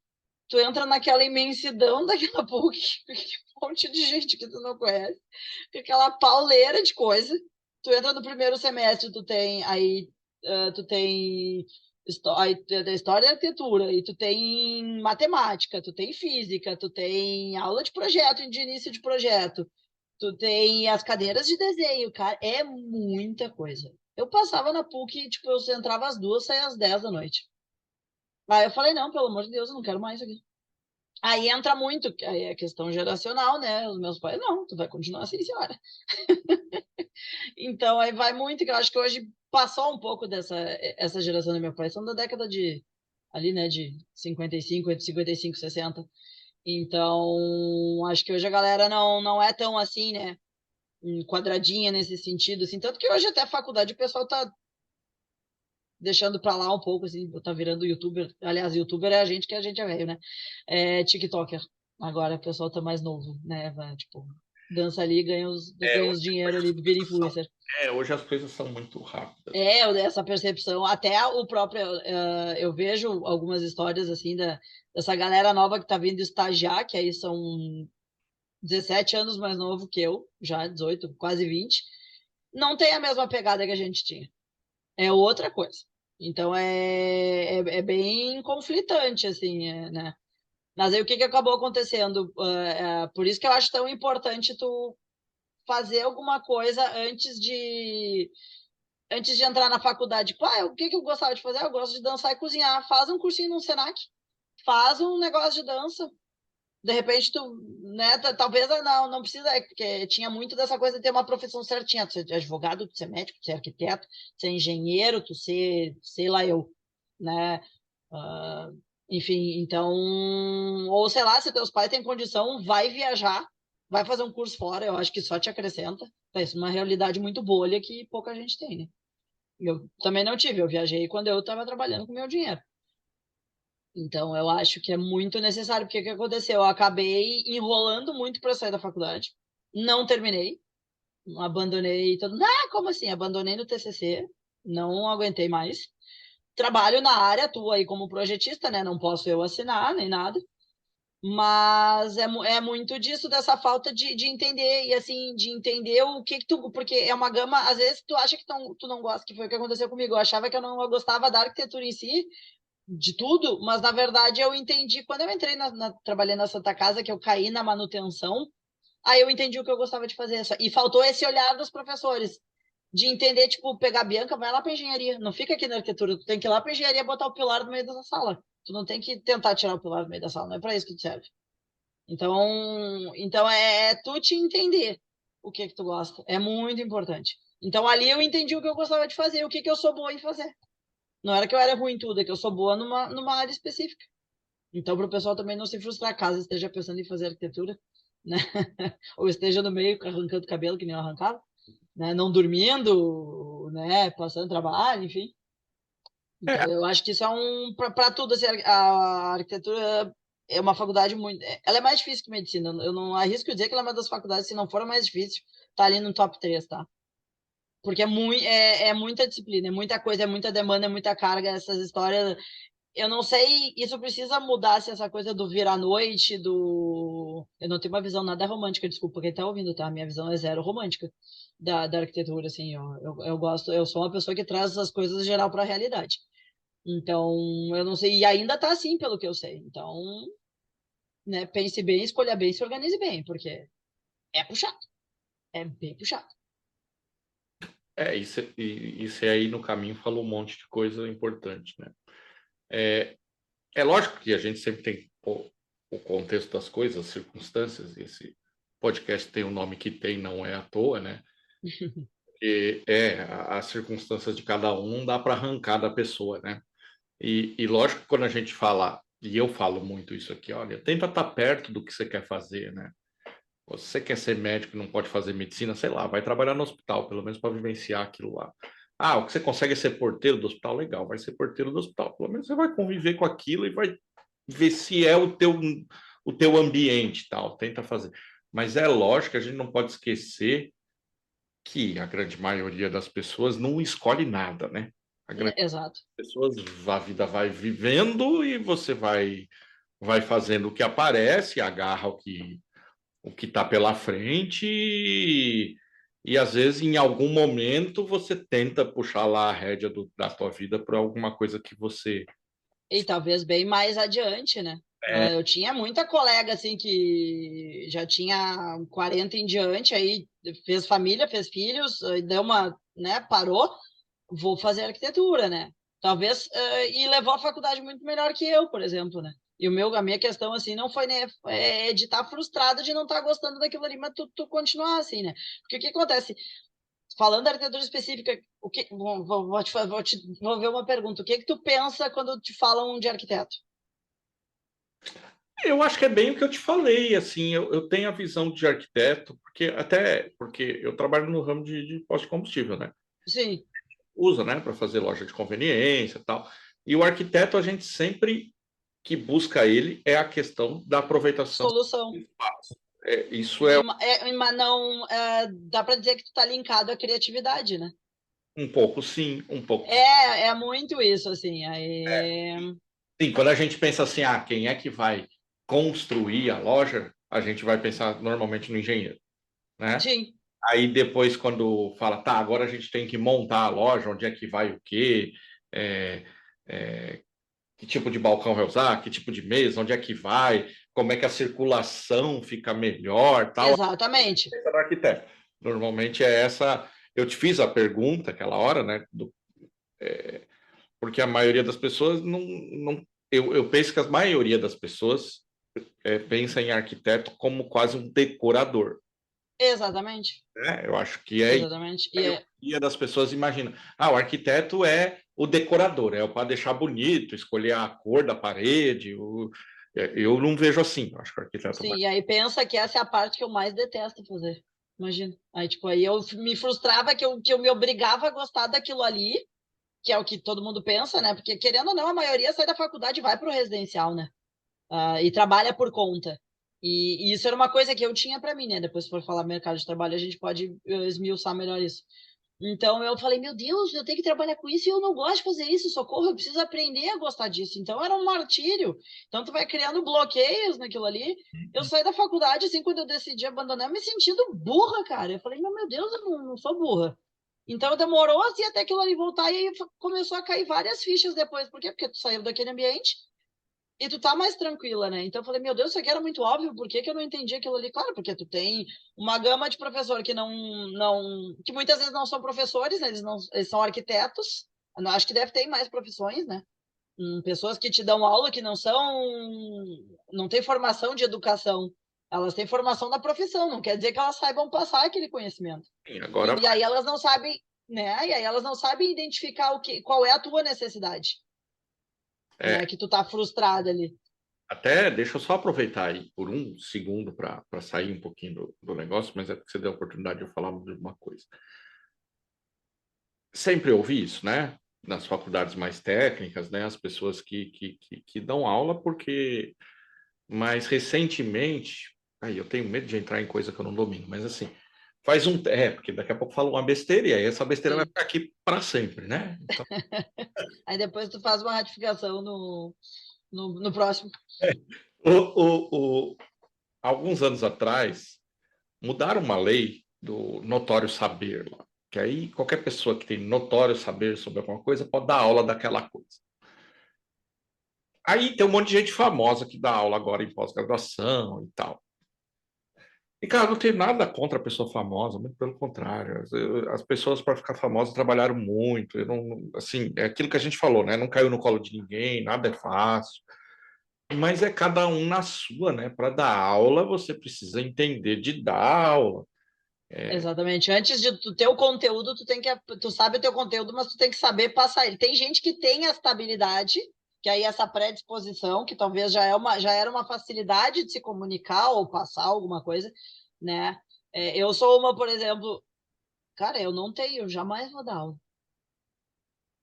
Tu entra naquela imensidão daquela PUC, um monte de gente que tu não conhece, com aquela pauleira de coisa. Tu entra no primeiro semestre, tu tem história e arquitetura, e tu tem matemática, tu tem física, tu tem aula de projeto, de início de projeto, tu tem as cadeiras de desenho, cara, é muita coisa. Eu passava na PUC, tipo, eu entrava às 2, saía às 10 da noite. Aí eu falei, não, pelo amor de Deus, eu não quero mais isso aqui. Aí entra muito, aí é questão geracional, né? Os meus pais, não, tu vai continuar assim, senhora. Então, aí vai muito, que eu acho que hoje passou um pouco essa geração do meu pai, são da década ali, né, de 55, entre 55 e 60. Então, acho que hoje a galera não é tão assim, né, quadradinha nesse sentido, assim, tanto que hoje até a faculdade o pessoal tá deixando pra lá um pouco, assim, tá virando youtuber. Aliás, youtuber é a gente que a gente é velho, né? É TikToker. Agora o pessoal tá mais novo, né? Vai, tipo, dança ali, ganha os dinheiro ali, vira influencer. Hoje as coisas são muito rápidas. Essa percepção, até o próprio, eu vejo algumas histórias, assim, dessa galera nova que tá vindo estagiar, que aí são 17 anos mais novo que eu, já 18, quase 20, não tem a mesma pegada que a gente tinha. É outra coisa. Então é bem conflitante, assim, né? Mas aí o que acabou acontecendo? Por isso que eu acho tão importante tu fazer alguma coisa antes de entrar na faculdade. Tipo, o que eu gostava de fazer? Eu gosto de dançar e cozinhar. Faz um cursinho no Senac, faz um negócio de dança. De repente tu, né, talvez não precisa, porque tinha muito dessa coisa de ter uma profissão certinha, tu ser advogado, tu ser médico, tu ser arquiteto, tu ser engenheiro, tu ser, sei lá eu, né, enfim, então, ou sei lá, se teus pais têm condição, vai viajar, vai fazer um curso fora, eu acho que só te acrescenta, é uma realidade muito bolha que pouca gente tem, né. Eu também não tive, eu viajei quando eu estava trabalhando com meu dinheiro. Então, eu acho que é muito necessário, porque o que aconteceu? Eu acabei enrolando muito para sair da faculdade, não terminei, abandonei todo. Ah, como assim? Abandonei no TCC, não aguentei mais. Trabalho na área, atuo aí como projetista, né? Não posso eu assinar nem nada, mas é muito disso, dessa falta de entender, e assim, de entender o que tu. Porque é uma gama, às vezes tu acha que tu não gosta, que foi o que aconteceu comigo. Eu achava que eu não gostava da arquitetura em si, de tudo, mas na verdade eu entendi quando eu entrei trabalhei na Santa Casa, que eu caí na manutenção, aí eu entendi o que eu gostava de fazer. E faltou esse olhar dos professores de entender, tipo, pegar a Bianca, vai lá para engenharia, não fica aqui na arquitetura, tu tem que ir lá para engenharia e botar o pilar no meio da sala. Tu não tem que tentar tirar o pilar do meio da sala, não é para isso que tu serve. Então é tu te entender o que tu gosta, é muito importante. Então ali eu entendi o que eu gostava de fazer, o que eu sou boa em fazer. Não era que eu era ruim em tudo, é que eu sou boa numa área específica. Então, para o pessoal também não se frustrar, caso esteja pensando em fazer arquitetura, né? Ou esteja no meio arrancando cabelo, que nem eu arrancava, né? Não dormindo, né? Passando trabalho, enfim. É, Então, eu acho que isso é para tudo, assim, a arquitetura é uma faculdade muito. Ela é mais difícil que medicina. Eu não arrisco dizer que ela é uma das faculdades, se não for a mais difícil, tá ali no top 3, tá? Porque é muita disciplina, é muita coisa, é muita demanda, é muita carga, essas histórias. Eu não sei, isso precisa mudar se essa coisa do vir à noite, do. Eu não tenho uma visão nada romântica, desculpa quem tá ouvindo, tá? Minha visão é zero romântica da arquitetura, assim. Eu gosto, eu sou uma pessoa que traz essas coisas em geral para a realidade. Então, eu não sei, e ainda tá assim, pelo que eu sei. Então, né, pense bem, escolha bem, se organize bem, porque é puxado, é bem puxado. isso aí no caminho falou um monte de coisa importante, né? É lógico que a gente sempre tem o contexto das coisas, as circunstâncias, e esse podcast tem o nome que tem, não é à toa, né? E as circunstâncias de cada um não dá para arrancar da pessoa, né? E lógico que quando a gente fala, e eu falo muito isso aqui, olha, tenta estar perto do que você quer fazer, né? Se você quer ser médico e não pode fazer medicina, sei lá, vai trabalhar no hospital, pelo menos para vivenciar aquilo lá. Ah, o que você consegue é ser porteiro do hospital, legal, vai ser porteiro do hospital. Pelo menos você vai conviver com aquilo e vai ver se é o teu ambiente, tal, tenta fazer. Mas é lógico que a gente não pode esquecer que a grande maioria das pessoas não escolhe nada, né? A grande Exato. pessoas, a vida vai vivendo e você vai fazendo o que aparece, agarra o que está pela frente e às vezes em algum momento você tenta puxar lá a rédea da tua vida para alguma coisa que você E talvez bem mais adiante, né? é, Eu tinha muita colega assim que já tinha 40 em diante, aí fez família, fez filhos, aí deu uma, né, parou, vou fazer arquitetura, né? Talvez e levou a faculdade muito melhor que eu, por exemplo, né? E a minha questão assim não foi né, de estar frustrado de não estar gostando daquilo ali, mas tu continuar assim, né? Porque o que acontece? Falando da arquitetura específica, vou ver uma pergunta. O que que tu pensa quando te falam de arquiteto? eu acho que é bem o que eu te falei, assim, eu tenho a visão de arquiteto, porque eu trabalho no ramo de posto de combustível, né? Sim, Usa, né, para fazer loja de conveniência e tal. E o arquiteto, a gente sempre que busca ele é a questão da aproveitação solução. do espaço. Isso é Mas não dá para dizer que tu tá linkado à criatividade, né? um pouco sim, um pouco É muito isso, assim. Aí, sim. Quando a gente pensa assim, quem é que vai construir a loja, a gente vai pensar normalmente no engenheiro, né? sim, Aí depois, quando fala, tá, agora a gente tem que montar a loja, onde é que vai o quê, é, é, que tipo de balcão vai usar, que tipo de mesa, onde é que vai, como é que a circulação fica melhor, tal. exatamente. Pensa no arquiteto. Normalmente é essa. Eu te fiz a pergunta aquela hora, né? Porque a maioria das pessoas não eu penso que a maioria das pessoas pensa em arquiteto como quase um decorador. Exatamente. Né? Eu acho que é Exatamente. a maioria das pessoas imagina. O arquiteto é o decorador, é o para deixar bonito, escolher a cor da parede. Eu não vejo assim. Eu acho que o arquiteto é Sim, mais. e aí pensa que essa é a parte que eu mais detesto fazer. Imagina. Aí, tipo, aí eu me frustrava que eu me obrigava a gostar daquilo ali, que é o que todo mundo pensa, né? Porque, querendo ou não, a maioria sai da faculdade e vai para o residencial, né? E trabalha por conta. E isso era uma coisa que eu tinha para mim, né? Depois, se for falar mercado de trabalho, a gente pode esmiuçar melhor isso. Então, eu falei, meu Deus, eu tenho que trabalhar com isso e eu não gosto de fazer isso, socorro, eu preciso aprender a gostar disso. Então, era um martírio. Então, tu vai criando bloqueios naquilo ali. Eu saí da faculdade, assim, quando eu decidi abandonar, me sentindo burra, cara. Eu falei, meu Deus, eu não sou burra. Então, demorou, assim, até aquilo ali voltar e aí começou a cair várias fichas depois. Por quê? Porque tu saiu daquele ambiente e tu tá mais tranquila, né? Então eu falei, meu Deus, isso aqui era muito óbvio, por que que eu não entendi aquilo ali? Claro, porque tu tem uma gama de professor que que muitas vezes não são professores, né? Eles são arquitetos. Eu acho que deve ter mais profissões, né? Pessoas que te dão aula que não têm formação de educação. Elas têm formação da profissão, não quer dizer que elas saibam passar aquele conhecimento. Agora E aí elas não sabem, né? E aí elas não sabem identificar qual é a tua necessidade, é, né? Que tu tá frustrada ali. até deixa eu só aproveitar aí por um segundo para sair um pouquinho do negócio, mas é porque você deu a oportunidade de eu falar de uma coisa. Sempre ouvi isso, né? Nas faculdades mais técnicas, né? As pessoas que dão aula, porque mais recentemente, aí eu tenho medo de entrar em coisa que eu não domino, mas assim, porque daqui a pouco falo uma besteira e aí essa besteira vai Sim. ficar aqui para sempre, né? Então, Aí depois tu faz uma ratificação no próximo. o, alguns anos atrás, mudaram uma lei do notório saber lá, que aí qualquer pessoa que tem notório saber sobre alguma coisa pode dar aula daquela coisa. Aí tem um monte de gente famosa que dá aula agora em pós-graduação e tal. E, cara, não tem nada contra a pessoa famosa, muito pelo contrário. As pessoas, para ficar famosas, trabalharam muito. Eu não, assim, é aquilo que a gente falou, né? Não caiu no colo de ninguém, nada é fácil. Mas é cada um na sua, né? Para dar aula, você precisa entender de dar aula. Exatamente. Antes de tu ter o conteúdo, tu sabe o teu conteúdo, mas tu tem que saber passar ele. Tem gente que tem essa habilidade, que aí essa predisposição, que talvez já era uma facilidade de se comunicar ou passar alguma coisa, né? Eu sou uma, por exemplo, cara, eu não tenho, eu jamais vou dar aula.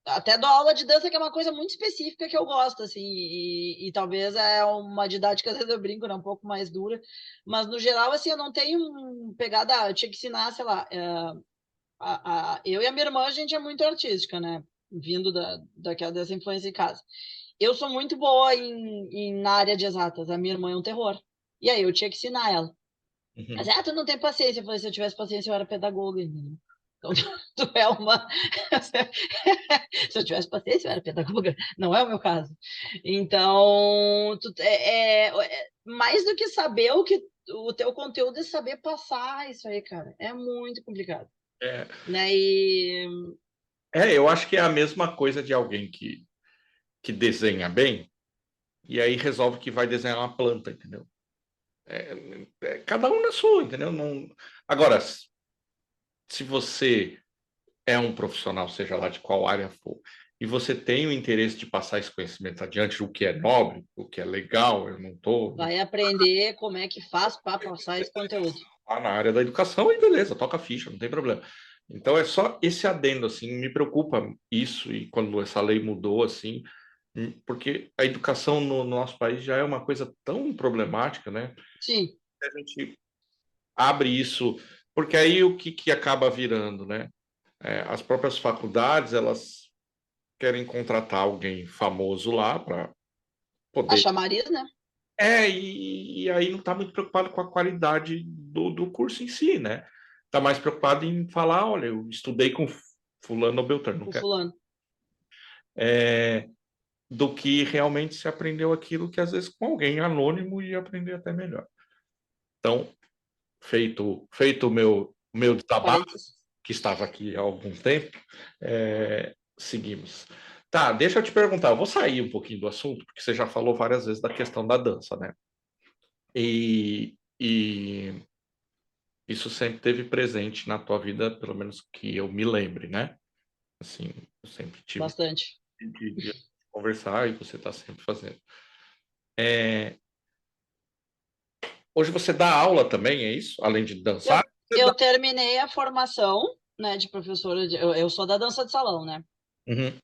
Até dou aula de dança, que é uma coisa muito específica que eu gosto, assim, e talvez é uma didática, às vezes eu brinco, né, um pouco mais dura, mas no geral, assim, eu não tenho pegada, eu tinha que ensinar, sei lá, eu e a minha irmã, a gente é muito artística, né, vindo dessa influência em casa. Eu sou muito boa na área de exatas, a minha irmã é um terror. E aí eu tinha que ensinar ela. Mas, Uhum. tu não tem paciência. Eu falei, se eu tivesse paciência, eu era pedagoga. Entendeu? Então, tu é uma... Se eu tivesse paciência, eu era pedagoga. Não é o meu caso. Então, mais do que saber o teu conteúdo é saber passar isso aí, cara. É muito complicado. É, Né? eu acho que é a mesma coisa de alguém que desenha bem e aí resolve que vai desenhar uma planta, entendeu? Cada um na sua, entendeu? Não... Agora, se você é um profissional, seja lá de qual área for, e você tem o interesse de passar esse conhecimento adiante, o que é nobre, o que é legal, eu não estou vai aprender como é que faz para passar esse conteúdo. na área da educação, aí beleza, toca a ficha, não tem problema. Então é só esse adendo, assim, me preocupa isso, e quando essa lei mudou, assim, porque a educação no nosso país já é uma coisa tão problemática, né? Sim. A gente abre isso, porque aí o que acaba virando, né? As próprias faculdades, elas querem contratar alguém famoso lá para A poder. chamariz, né? E aí não está muito preocupado com a qualidade do curso em si, né? Está mais preocupado em falar, olha, eu estudei com fulano ou beltrano, não O quero. fulano. Do que realmente se aprendeu aquilo que às vezes com alguém anônimo ia aprender até melhor. Então, feito o meu desabafo, Parênteses. que estava aqui há algum tempo, seguimos. Tá, deixa eu te perguntar, eu vou sair um pouquinho do assunto, porque você já falou várias vezes da questão da dança, né? E isso sempre teve presente na tua vida, pelo menos que eu me lembre, né? Assim, eu sempre tive Bastante. de conversar e você está sempre fazendo. É, hoje você dá aula também, é isso? Além de dançar? Você dá... Eu terminei a formação, né, de professora. Eu sou da dança de salão, né? Uhum.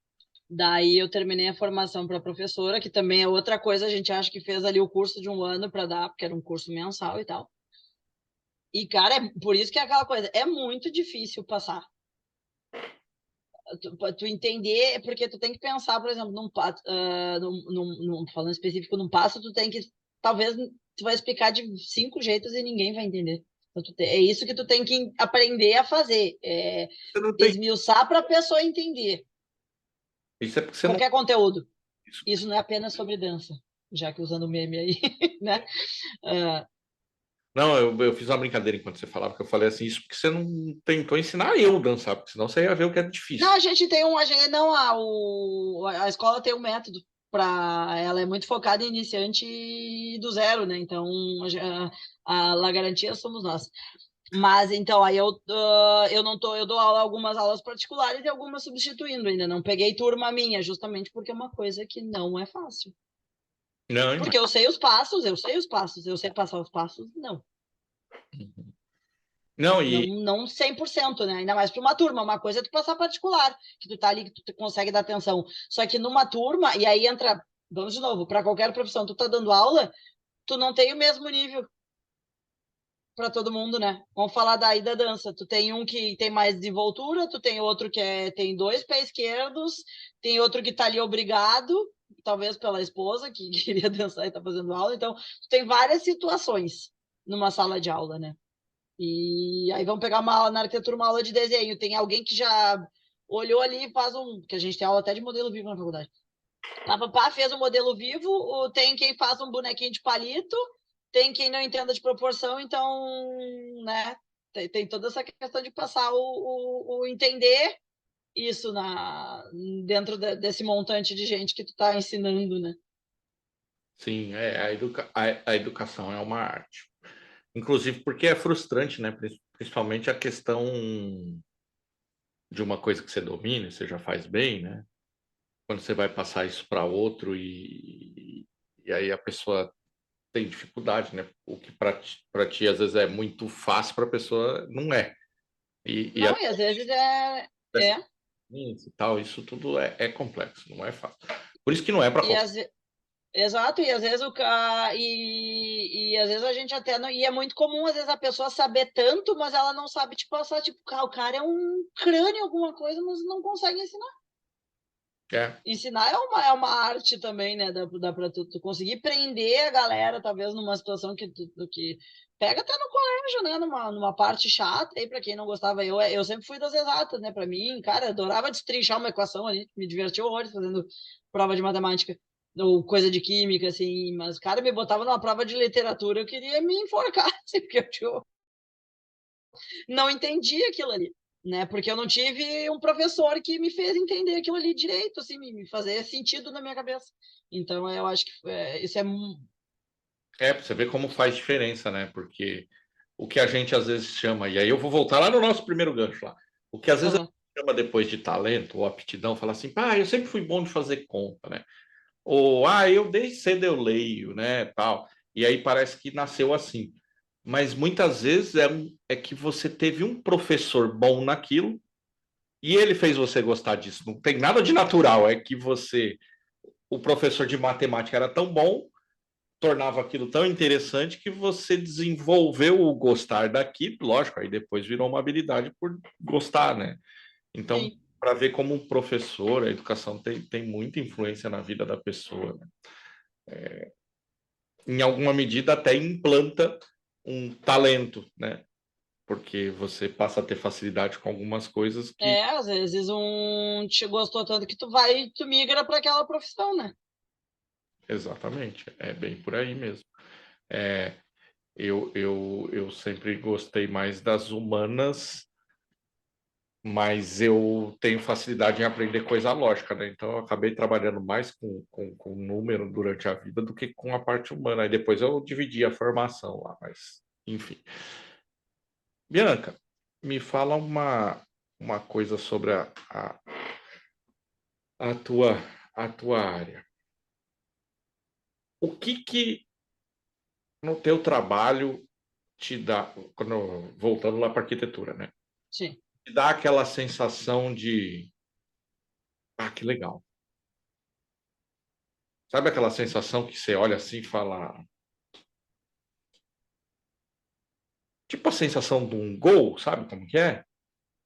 Daí eu terminei a formação para professora, que também é outra coisa, a gente acha que fez ali o curso de um ano para dar, porque era um curso mensal e tal. E, cara, por isso que é aquela coisa, é muito difícil passar. Tu entender, porque tu tem que pensar, por exemplo, falando específico num passo, tu tem que, talvez, tu vai explicar de 5 jeitos e ninguém vai entender. Então, é isso que tu tem que aprender a fazer, Você não tem. esmiuçar para a pessoa entender Isso é porque você não. qualquer conteúdo. Isso. Isso não é apenas sobre dança, já que usando meme aí, né? Não, eu fiz uma brincadeira enquanto você falava, que eu falei assim, isso porque você não tentou ensinar eu a dançar, porque senão você ia ver o que é Não, difícil. a gente tem um, a gente, não, a escola tem um método para, ela é muito focada em iniciante do zero, né? Então, a La Garantia somos nós. Mas então aí eu não tô, eu dou algumas aulas particulares e algumas substituindo ainda. Não peguei turma minha, justamente porque é uma coisa que não é fácil. Não, Porque eu sei os passos, eu sei passar os passos, não. não, Não, e não 100%, né? Ainda mais para uma turma. Uma coisa é tu passar particular, que tu tá ali, que tu consegue dar atenção. Só que numa turma, e aí entra, vamos de novo, para qualquer profissão, tu tá dando aula, tu não tem o mesmo nível para todo mundo, né? Vamos falar daí da dança. Tu tem um que tem mais desenvoltura, tu tem outro que tem 2 pés esquerdos, tem outro que tá ali obrigado, talvez pela esposa que queria dançar e tá fazendo aula. Então, tu tem várias situações numa sala de aula, né? E aí vamos pegar uma aula na arquitetura, uma aula de desenho. Tem alguém que já olhou ali e faz um. Que a gente tem aula até de modelo vivo na faculdade. Pá, fez um modelo vivo, tem quem faz um bonequinho de palito, tem quem não entenda de proporção, então, né? Tem toda essa questão de passar o entender isso dentro desse montante de gente que tu tá ensinando, né? sim, a educação é uma arte. Inclusive porque é frustrante, né? Principalmente a questão de uma coisa que você domina, você já faz bem, né? Quando você vai passar isso para outro e aí a pessoa tem dificuldade, né? O que para ti às vezes é muito fácil, para a pessoa não é. E Não, e às vezes é. e tal, isso tudo é complexo, não é fácil. Por isso que não é para E qualquer. às, Exato, e às vezes às vezes a gente até não, e é muito comum às vezes a pessoa saber tanto, mas ela não sabe te passar, tipo, o cara é um crânio alguma coisa, mas não consegue ensinar. Ensinar é uma arte também, né? Dá para tu conseguir prender a galera, talvez, numa situação que pega até no colégio, né? Numa parte chata, aí para quem não gostava, eu sempre fui das exatas, né? Para mim, cara, adorava destrinchar uma equação ali, me divertia horrores fazendo prova de matemática ou coisa de química, assim, mas, cara, me botava numa prova de literatura, eu queria me enforcar, assim, porque eu não entendi aquilo ali, né? Porque eu não tive um professor que me fez entender aquilo ali direito, assim, me fazer sentido na minha cabeça. Então, eu acho que isso é. Pra você ver como faz diferença, né? Porque o que a gente às vezes chama, e aí eu vou voltar lá no nosso primeiro gancho lá, o que às vezes a Uhum. gente chama depois de talento ou aptidão, fala assim, eu sempre fui bom de fazer conta, né? Ou, eu desde cedo eu leio, né, tal. E aí parece que nasceu assim. Mas muitas vezes é que você teve um professor bom naquilo e ele fez você gostar disso. Não tem nada de natural, é que o professor de matemática era tão bom, tornava aquilo tão interessante que você desenvolveu o gostar daquilo, lógico, aí depois virou uma habilidade por gostar, né? Então, Sim. para ver como um professor, a educação tem muita influência na vida da pessoa, né? Em alguma medida até implanta um talento, né? Porque você passa a ter facilidade com algumas coisas que. Às vezes te gostou tanto que tu migra para aquela profissão, né? Exatamente, é bem por aí mesmo. É, eu sempre gostei mais das humanas, mas eu tenho facilidade em aprender coisa lógica, né? Então eu acabei trabalhando mais com número durante a vida do que com a parte humana. Aí depois eu dividi a formação lá, mas enfim. Bianca, me fala uma coisa sobre a tua, a tua área. O que no teu trabalho te dá, voltando lá para arquitetura, né? Sim. Te dá aquela sensação de, que legal. Sabe aquela sensação que você olha assim e fala, tipo a sensação de um gol, sabe como que é?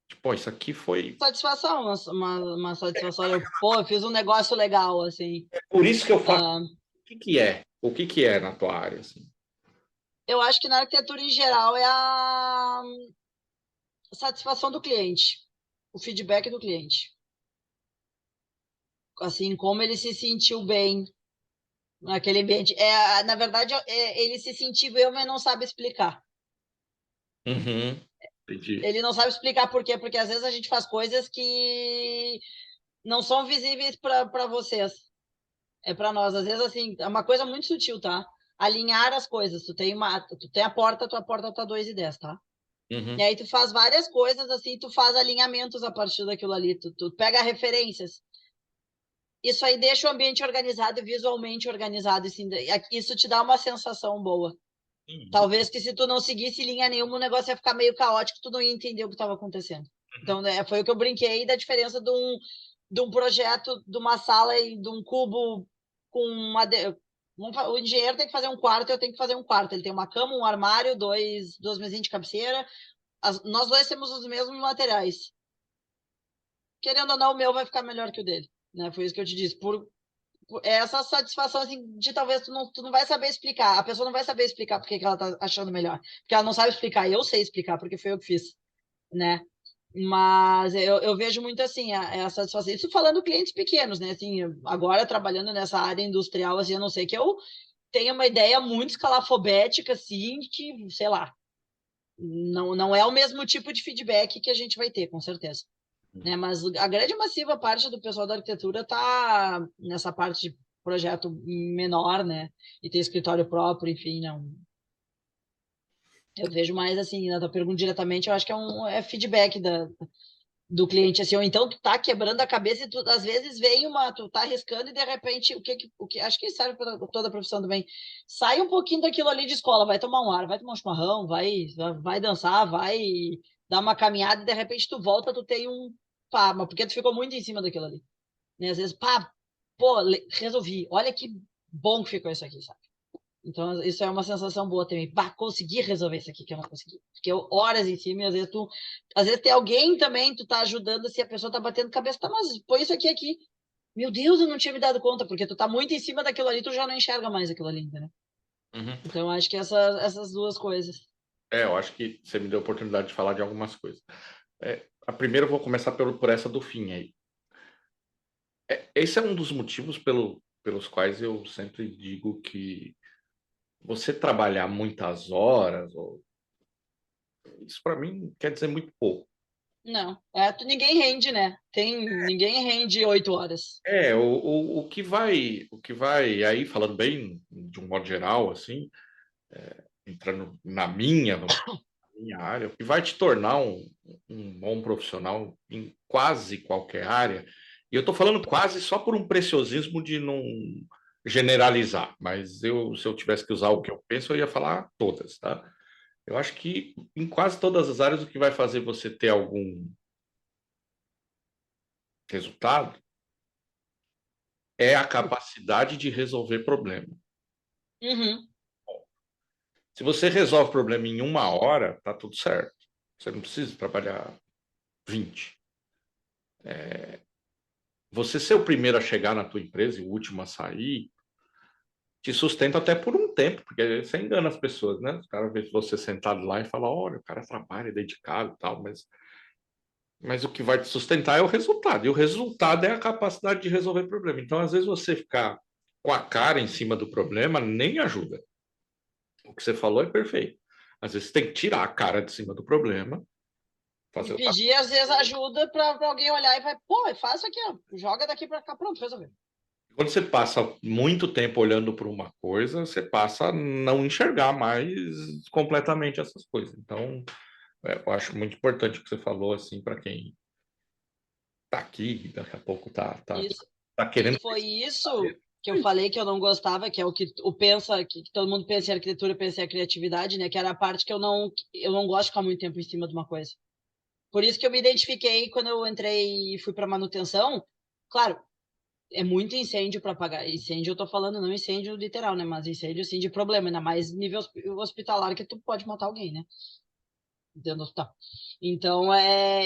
Tipo, isso aqui foi. Satisfação, uma satisfação. Eu fiz um negócio legal, assim. É por isso que eu faço. Ah, O que que é? O que que é na tua área, assim? eu acho que na arquitetura em geral é a satisfação do cliente, o feedback do cliente. Assim, como ele se sentiu bem naquele ambiente. Na verdade, ele se sentiu bem, mas não sabe explicar. Uhum, entendi. Ele não sabe explicar por quê, porque às vezes a gente faz coisas que não são visíveis para vocês. É para nós. Às vezes, assim, é uma coisa muito sutil, tá? Alinhar as coisas. Tu tem a porta, tua porta tá 2,10, tá? E Uhum, aí tu faz várias coisas, assim, tu faz alinhamentos a partir daquilo ali. Tu pega referências. Isso aí deixa o ambiente organizado e visualmente organizado. Assim, isso te dá uma sensação boa. uhum, Talvez que se tu não seguisse linha nenhuma, o negócio ia ficar meio caótico, tu não ia entender o que estava acontecendo. Então, né, foi o que eu brinquei da diferença de um projeto, de uma sala e de um cubo com uma. O engenheiro tem que fazer um quarto, eu tenho que fazer um quarto. Ele tem uma cama, um armário, duas mesinhas de cabeceira. Nós dois temos os mesmos materiais. Querendo ou não, o meu vai ficar melhor que o dele. Né? Foi isso que eu te disse. Essa satisfação assim, de talvez tu não vai saber explicar. A pessoa não vai saber explicar porque que ela tá achando melhor. Porque ela não sabe explicar. E eu sei explicar, porque foi eu que fiz, né? Mas eu vejo muito assim, a satisfação. Isso falando clientes pequenos, né? Assim, agora trabalhando nessa área industrial, assim, eu não sei que eu tenho uma ideia muito escalafobética, assim, que, sei lá, não é o mesmo tipo de feedback que a gente vai ter, com certeza. Né? Mas a grande massiva parte do pessoal da arquitetura está nessa parte de projeto menor, né? E ter escritório próprio, enfim, não. Eu vejo mais assim, na tua pergunta diretamente, eu acho que é feedback do cliente, assim, ou então tu tá quebrando a cabeça e tu, às vezes tu tá arriscando e de repente, acho que serve para toda a profissão também, sai um pouquinho daquilo ali de escola, vai tomar um ar, vai tomar um chimarrão, vai dançar, vai dar uma caminhada e de repente tu volta, tu tem pá, mas porque tu ficou muito em cima daquilo ali, né? Às vezes, pá, pô, resolvi, olha que bom que ficou isso aqui, sabe? Então, isso é uma sensação boa também. Bah, consegui resolver isso aqui que eu não consegui. Porque horas em cima, e às vezes tem alguém também, tu tá ajudando, se a pessoa tá batendo cabeça, tá, mas põe isso aqui. Meu Deus, eu não tinha me dado conta, porque tu tá muito em cima daquilo ali, tu já não enxerga mais aquilo ali, né? Uhum. Então, acho que essas duas coisas. Eu acho que você me deu a oportunidade de falar de algumas coisas. A primeira eu vou começar por essa do fim aí. Esse é um dos motivos pelos quais eu sempre digo que você trabalhar muitas horas, isso para mim quer dizer muito pouco. Não, ninguém rende, né? Ninguém rende 8 horas. O que vai, aí falando bem de um modo geral, assim, entrando na minha área, o que vai te tornar um bom profissional em quase qualquer área, e eu estou falando quase só por um preciosismo de não generalizar, mas se eu tivesse que usar o que eu penso, eu ia falar todas, tá? Eu acho que em quase todas as áreas o que vai fazer você ter algum resultado é a capacidade de resolver problema. Uhum. Se você resolve problema em 1 hora, tá tudo certo. Você não precisa trabalhar 20. Você ser o primeiro a chegar na tua empresa e o último a sair, te sustenta até por um tempo, porque você engana as pessoas, né? Os caras veem você sentado lá e falam, olha, o cara trabalha, é dedicado e tal, mas o que vai te sustentar é o resultado, e o resultado é a capacidade de resolver problema. Então, às vezes, você ficar com a cara em cima do problema nem ajuda. O que você falou é perfeito. Às vezes, você tem que tirar a cara de cima do problema, E fazer outra pedir, às vezes, ajuda para alguém olhar e vai, pô, faz isso aqui, ó, joga daqui para cá, pronto, resolveu. Quando você passa muito tempo olhando para uma coisa, você passa a não enxergar mais completamente essas coisas. Então, eu acho muito importante o que você falou, assim, para quem está aqui, daqui a pouco Isso. tá E querendo. foi isso que eu falei que eu não gostava, que é o que o pensa, que todo mundo pensa em arquitetura, pensa em criatividade, né? Que era a parte que eu não gosto de ficar muito tempo em cima de uma coisa. Por isso que eu me identifiquei quando eu entrei e fui para manutenção. Claro, é muito incêndio para apagar. Incêndio, eu tô falando não incêndio literal, né? Mas incêndio, sim, de problema, ainda mais nível hospitalar, que tu pode matar alguém, né? Dentro do hospital. Então,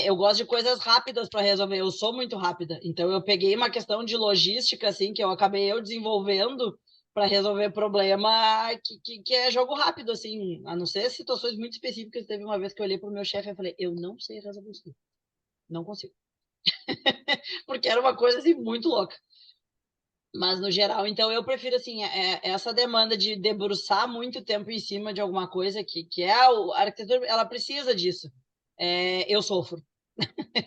eu gosto de coisas rápidas para resolver. Eu sou muito rápida. Então, eu peguei uma questão de logística, assim, que eu acabei desenvolvendo para resolver problema que é jogo rápido, assim, a não ser situações muito específicas. Teve uma vez que eu olhei para o meu chefe e falei, eu não sei resolver isso. Não consigo. Porque era uma coisa, assim, muito louca. Mas no geral, então eu prefiro assim, essa demanda de debruçar muito tempo em cima de alguma coisa que é a arquitetura, ela precisa disso. Eu sofro,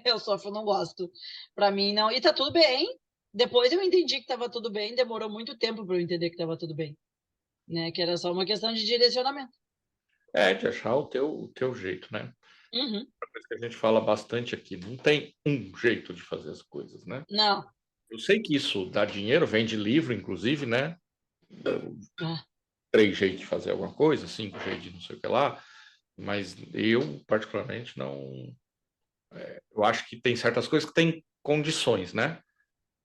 eu sofro, não gosto. Para mim não, e tá tudo bem. Depois eu entendi que estava tudo bem, demorou muito tempo para eu entender que estava tudo bem, né? Que era só uma questão de direcionamento. De achar o teu jeito, né? Uhum. Uma coisa que a gente fala bastante aqui, não tem um jeito de fazer as coisas, né? Não. Eu sei que isso dá dinheiro, vende livro, inclusive, né? Ah, 3 jeitos de fazer alguma coisa, 5 jeitos de não sei o que lá, mas eu, particularmente, não. Eu acho que tem certas coisas que têm condições, né?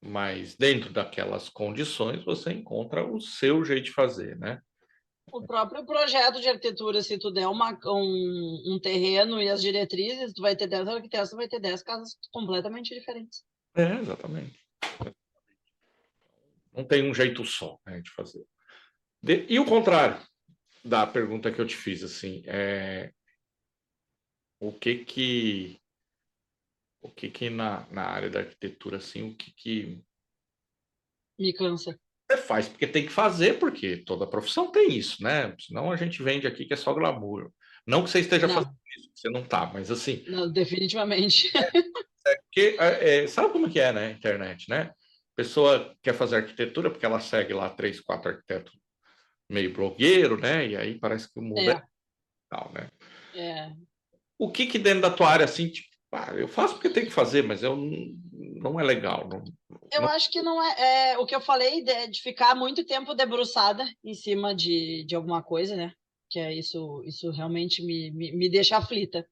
Mas dentro daquelas condições você encontra o seu jeito de fazer, né? o próprio projeto de arquitetura, se tu der um terreno e as diretrizes, tu vai ter 10 arquitetos, tu vai ter 10 casas completamente diferentes. Exatamente. Não tem um jeito só, né, de fazer. E o contrário da pergunta que eu te fiz, assim, o que que na área da arquitetura, assim, o que Me cansa. você faz? Porque tem que fazer, porque toda profissão tem isso, né? Senão a gente vende aqui que é só glamour. Não que você esteja fazendo Não, isso, que você não tá, mas assim, não, definitivamente. porque sabe como que é, né? Internet, né? A pessoa quer fazer arquitetura porque ela segue lá 3, 4 arquitetos meio blogueiro, né? E aí parece que o mundo é É, tal, né? é. O que dentro da tua área, assim, tipo, eu faço porque tem que fazer, mas não é legal. Não, Eu não... acho que não é o que eu falei de ficar muito tempo debruçada em cima de alguma coisa, né? Que é isso realmente me deixa aflita.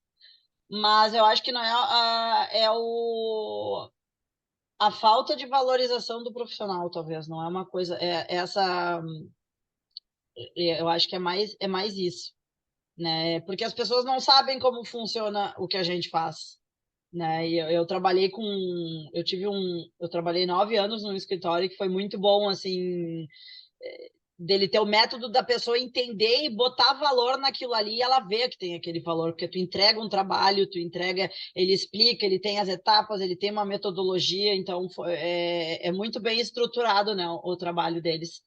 Mas eu acho que não a falta de valorização do profissional, talvez, não é uma coisa. Eu acho que é mais isso, né? Porque as pessoas não sabem como funciona o que a gente faz. né? E eu trabalhei com, eu trabalhei 9 anos num escritório que foi muito bom, assim, dele ter o método da pessoa entender e botar valor naquilo ali e ela vê que tem aquele valor, porque tu entrega um trabalho, tu entrega, ele explica, ele tem as etapas, ele tem uma metodologia, então é muito bem estruturado, né, o trabalho deles.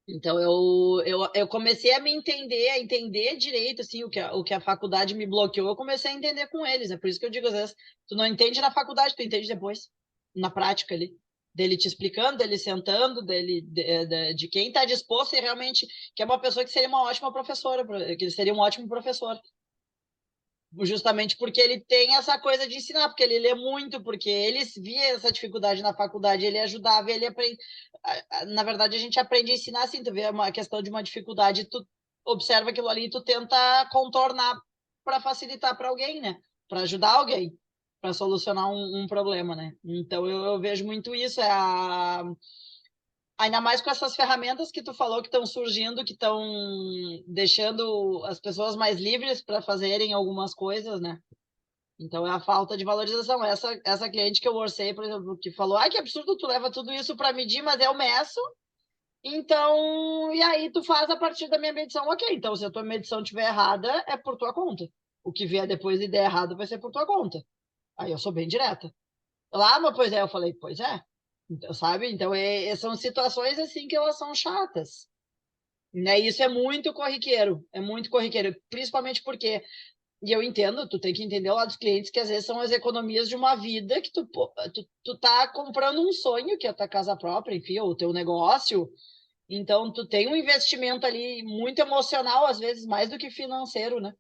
Então eu comecei a me entender, a entender direito assim o que a faculdade me bloqueou, eu comecei a entender com eles. É por isso que eu digo às vezes, tu não entende na faculdade, tu entende depois, na prática ali, dele te explicando, dele sentando, de quem está disposto e realmente que é uma pessoa que seria uma ótima professora, que ele seria um ótimo professor justamente porque ele tem essa coisa de ensinar, porque ele lê muito, porque ele via essa dificuldade na faculdade, ele ajudava, ele aprende. Na verdade, a gente aprende a ensinar assim, tu vê uma questão de uma dificuldade, tu observa aquilo ali e tu tenta contornar para facilitar para alguém, né? Para ajudar alguém, para solucionar um problema, né? Então eu vejo muito isso, ainda mais com essas ferramentas que tu falou que estão surgindo, que estão deixando as pessoas mais livres para fazerem algumas coisas, né? Então é a falta de valorização. Essa cliente que eu orcei, por exemplo, que falou: ai, que absurdo, tu leva tudo isso para medir, mas eu meço. Então, e aí tu faz a partir da minha medição, ok. Então, se a tua medição estiver errada, é por tua conta. O que vier depois e der errado vai ser por tua conta. Aí eu sou bem direta. Lá, mas pois é, eu falei, pois é. Então, sabe? Então, são situações assim que elas são chatas. Né? Isso é muito corriqueiro, principalmente porque e eu entendo, tu tem que entender o lado dos clientes que às vezes são as economias de uma vida que tu tá comprando um sonho, que é a tua casa própria, enfim, ou o teu negócio. Então, tu tem um investimento ali muito emocional, às vezes, mais do que financeiro, né?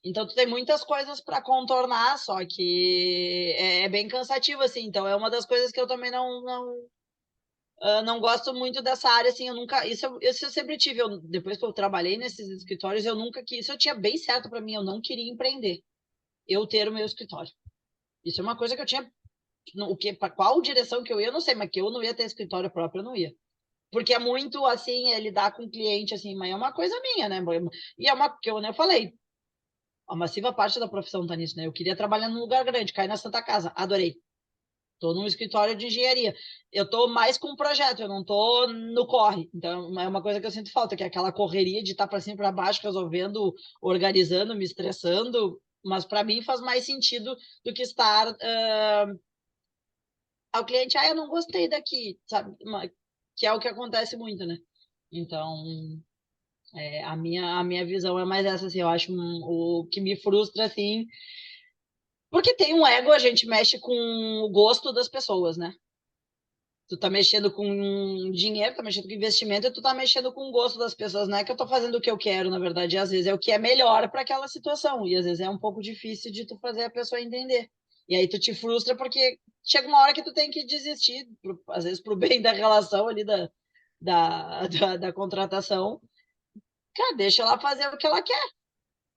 Então, tu tem muitas coisas para contornar, só que é bem cansativo, assim. Então, é uma das coisas que eu também não gosto muito dessa área, assim, eu nunca, isso eu sempre tive, depois que eu trabalhei nesses escritórios, eu nunca quis, isso eu tinha bem certo para mim, eu não queria empreender, eu ter o meu escritório. Isso é uma coisa que eu tinha, o que, para qual direção que eu ia, eu não sei, mas que eu não ia ter escritório próprio, eu não ia. Porque é muito, assim, lidar com o cliente, assim, mas é uma coisa minha, né? E é uma, que eu, né, eu falei, a massiva parte da profissão tá nisso, né? Eu queria trabalhar num lugar grande, cair na Santa Casa, adorei. Estou num escritório de engenharia. Eu estou mais com um projeto, eu não estou no corre. Então, é uma coisa que eu sinto falta, que é aquela correria de estar para cima e para baixo, resolvendo, organizando, me estressando. Mas para mim faz mais sentido do que estar ao cliente, eu não gostei daqui, sabe? Que é o que acontece muito, né? Então, a minha visão é mais essa, assim, eu acho o que me frustra, assim, porque tem um ego, a gente mexe com o gosto das pessoas, né? Tu tá mexendo com dinheiro, tá mexendo com investimento, e tu tá mexendo com o gosto das pessoas. Não é que eu tô fazendo o que eu quero, na verdade, às vezes é o que é melhor para aquela situação. E às vezes é um pouco difícil de tu fazer a pessoa entender. E aí tu te frustra porque chega uma hora que tu tem que desistir, às vezes pro bem da relação ali da contratação. Cara, deixa ela fazer o que ela quer.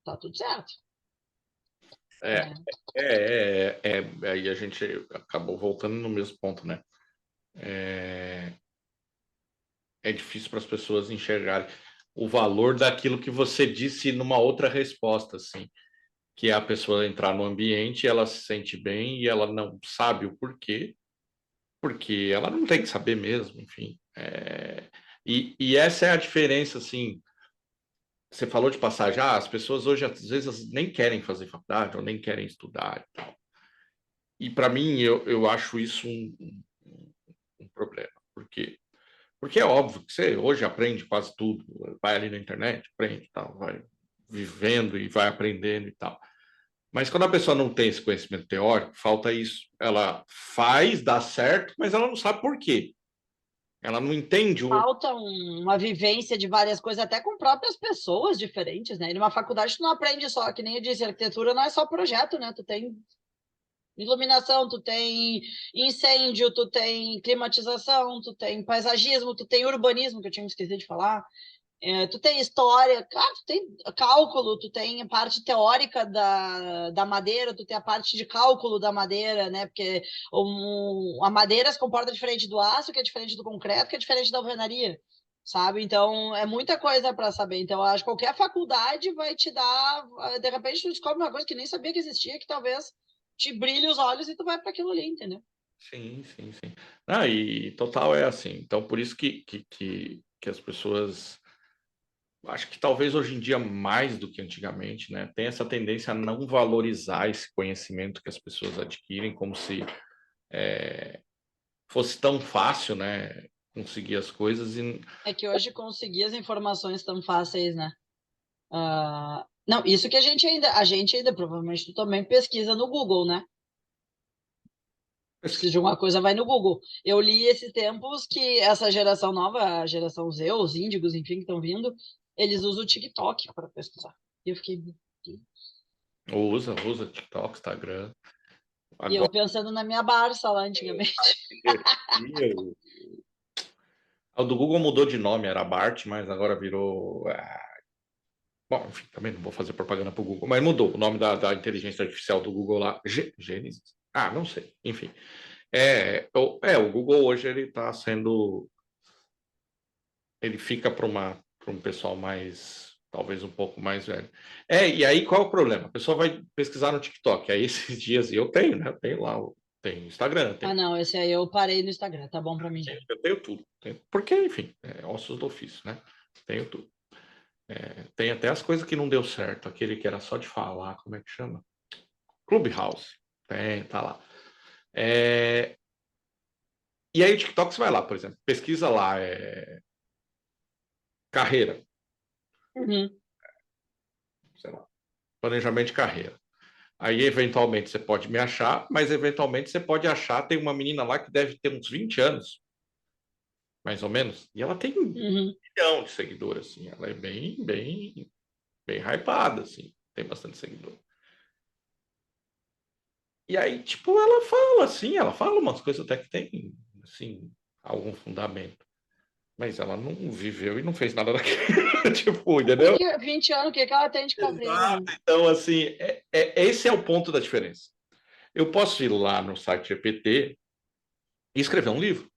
Tá tudo certo. É, Né? aí a gente acabou voltando no mesmo ponto, né? É difícil para as pessoas enxergarem o valor daquilo que você disse numa outra resposta, assim, que é a pessoa entrar no ambiente, ela se sente bem e ela não sabe o porquê, porque ela não tem que saber mesmo, enfim. E essa é a diferença, assim, você falou de passagem, as pessoas hoje às vezes nem querem fazer faculdade ou nem querem estudar e tal. E para mim, eu acho isso um problema. Por quê? Porque é óbvio que você hoje aprende quase tudo, vai ali na internet, aprende, tal, vai vivendo e vai aprendendo e tal. Mas quando a pessoa não tem esse conhecimento teórico, falta isso. Ela faz, dá certo, mas ela não sabe por quê. Ela não entende o. Falta uma vivência de várias coisas, até com próprias pessoas diferentes, né? E numa faculdade tu não aprende só, que nem eu disse, arquitetura não é só projeto, né? Tu tem iluminação, tu tem incêndio, tu tem climatização, tu tem paisagismo, tu tem urbanismo, que eu tinha esquecido de falar. Tu tem história, cara, tu tem cálculo, tu tem a parte teórica da madeira, tu tem a parte de cálculo da madeira, né? Porque a madeira se comporta diferente do aço, que é diferente do concreto, que é diferente da alvenaria, sabe? Então, é muita coisa para saber. Então, eu acho que qualquer faculdade vai te dar. De repente, tu descobre uma coisa que nem sabia que existia, que talvez te brilha os olhos e tu vai para aquilo ali, entendeu? Sim, sim, sim. Ah, e total é assim. Então, por isso que as pessoas, acho que talvez hoje em dia mais do que antigamente, né, tem essa tendência a não valorizar esse conhecimento que as pessoas adquirem como se fosse tão fácil, né, conseguir as coisas e É que hoje conseguir as informações tão fáceis, né? Não, isso que a gente ainda, provavelmente tu também pesquisa no Google, né? Precisa de alguma coisa, vai no Google. Eu li esses tempos que essa geração nova, a geração Z, os índigos, enfim, que estão vindo, eles usam o TikTok para pesquisar. E eu fiquei, meu Deus. usa TikTok, Instagram. E eu Agora, pensando na minha Barça lá antigamente. o do Google mudou de nome, era Bart, mas agora virou. Bom, enfim, também não vou fazer propaganda para o Google, mas mudou o nome da inteligência artificial do Google lá. Gênesis? Ah, não sei. Enfim. O Google hoje ele está sendo. Ele fica para um pessoal mais. Talvez um pouco mais velho. E aí qual é o problema? A pessoa vai pesquisar no TikTok. Aí esses dias, e eu tenho, né? Eu tenho lá, tenho Instagram, Ah, tenho, não, esse aí eu parei no Instagram, tá bom para mim já. eu tenho tudo. Porque, enfim, ossos do ofício, né? Tenho tudo. Tem até as coisas que não deu certo, aquele que era só de falar, como é que chama? Clubhouse. Tá lá. E aí o TikTok você vai lá, por exemplo, pesquisa lá, carreira, Uhum. sei lá, planejamento de carreira. Aí, eventualmente, você pode me achar, mas eventualmente você pode achar, tem uma menina lá que deve ter uns 20 anos, mais ou menos, e ela tem um Uhum. milhão de seguidores, assim, ela é bem hypada, assim, tem bastante seguidor. E aí, tipo, ela fala assim, ela fala umas coisas até que tem, assim, algum fundamento. Mas ela não viveu e não fez nada daquilo, tipo, entendeu? Porque 20 anos, o que que ela tem de carreira, Exato. né? Então, assim, esse é o ponto da diferença. Eu posso ir lá no site GPT e escrever um livro?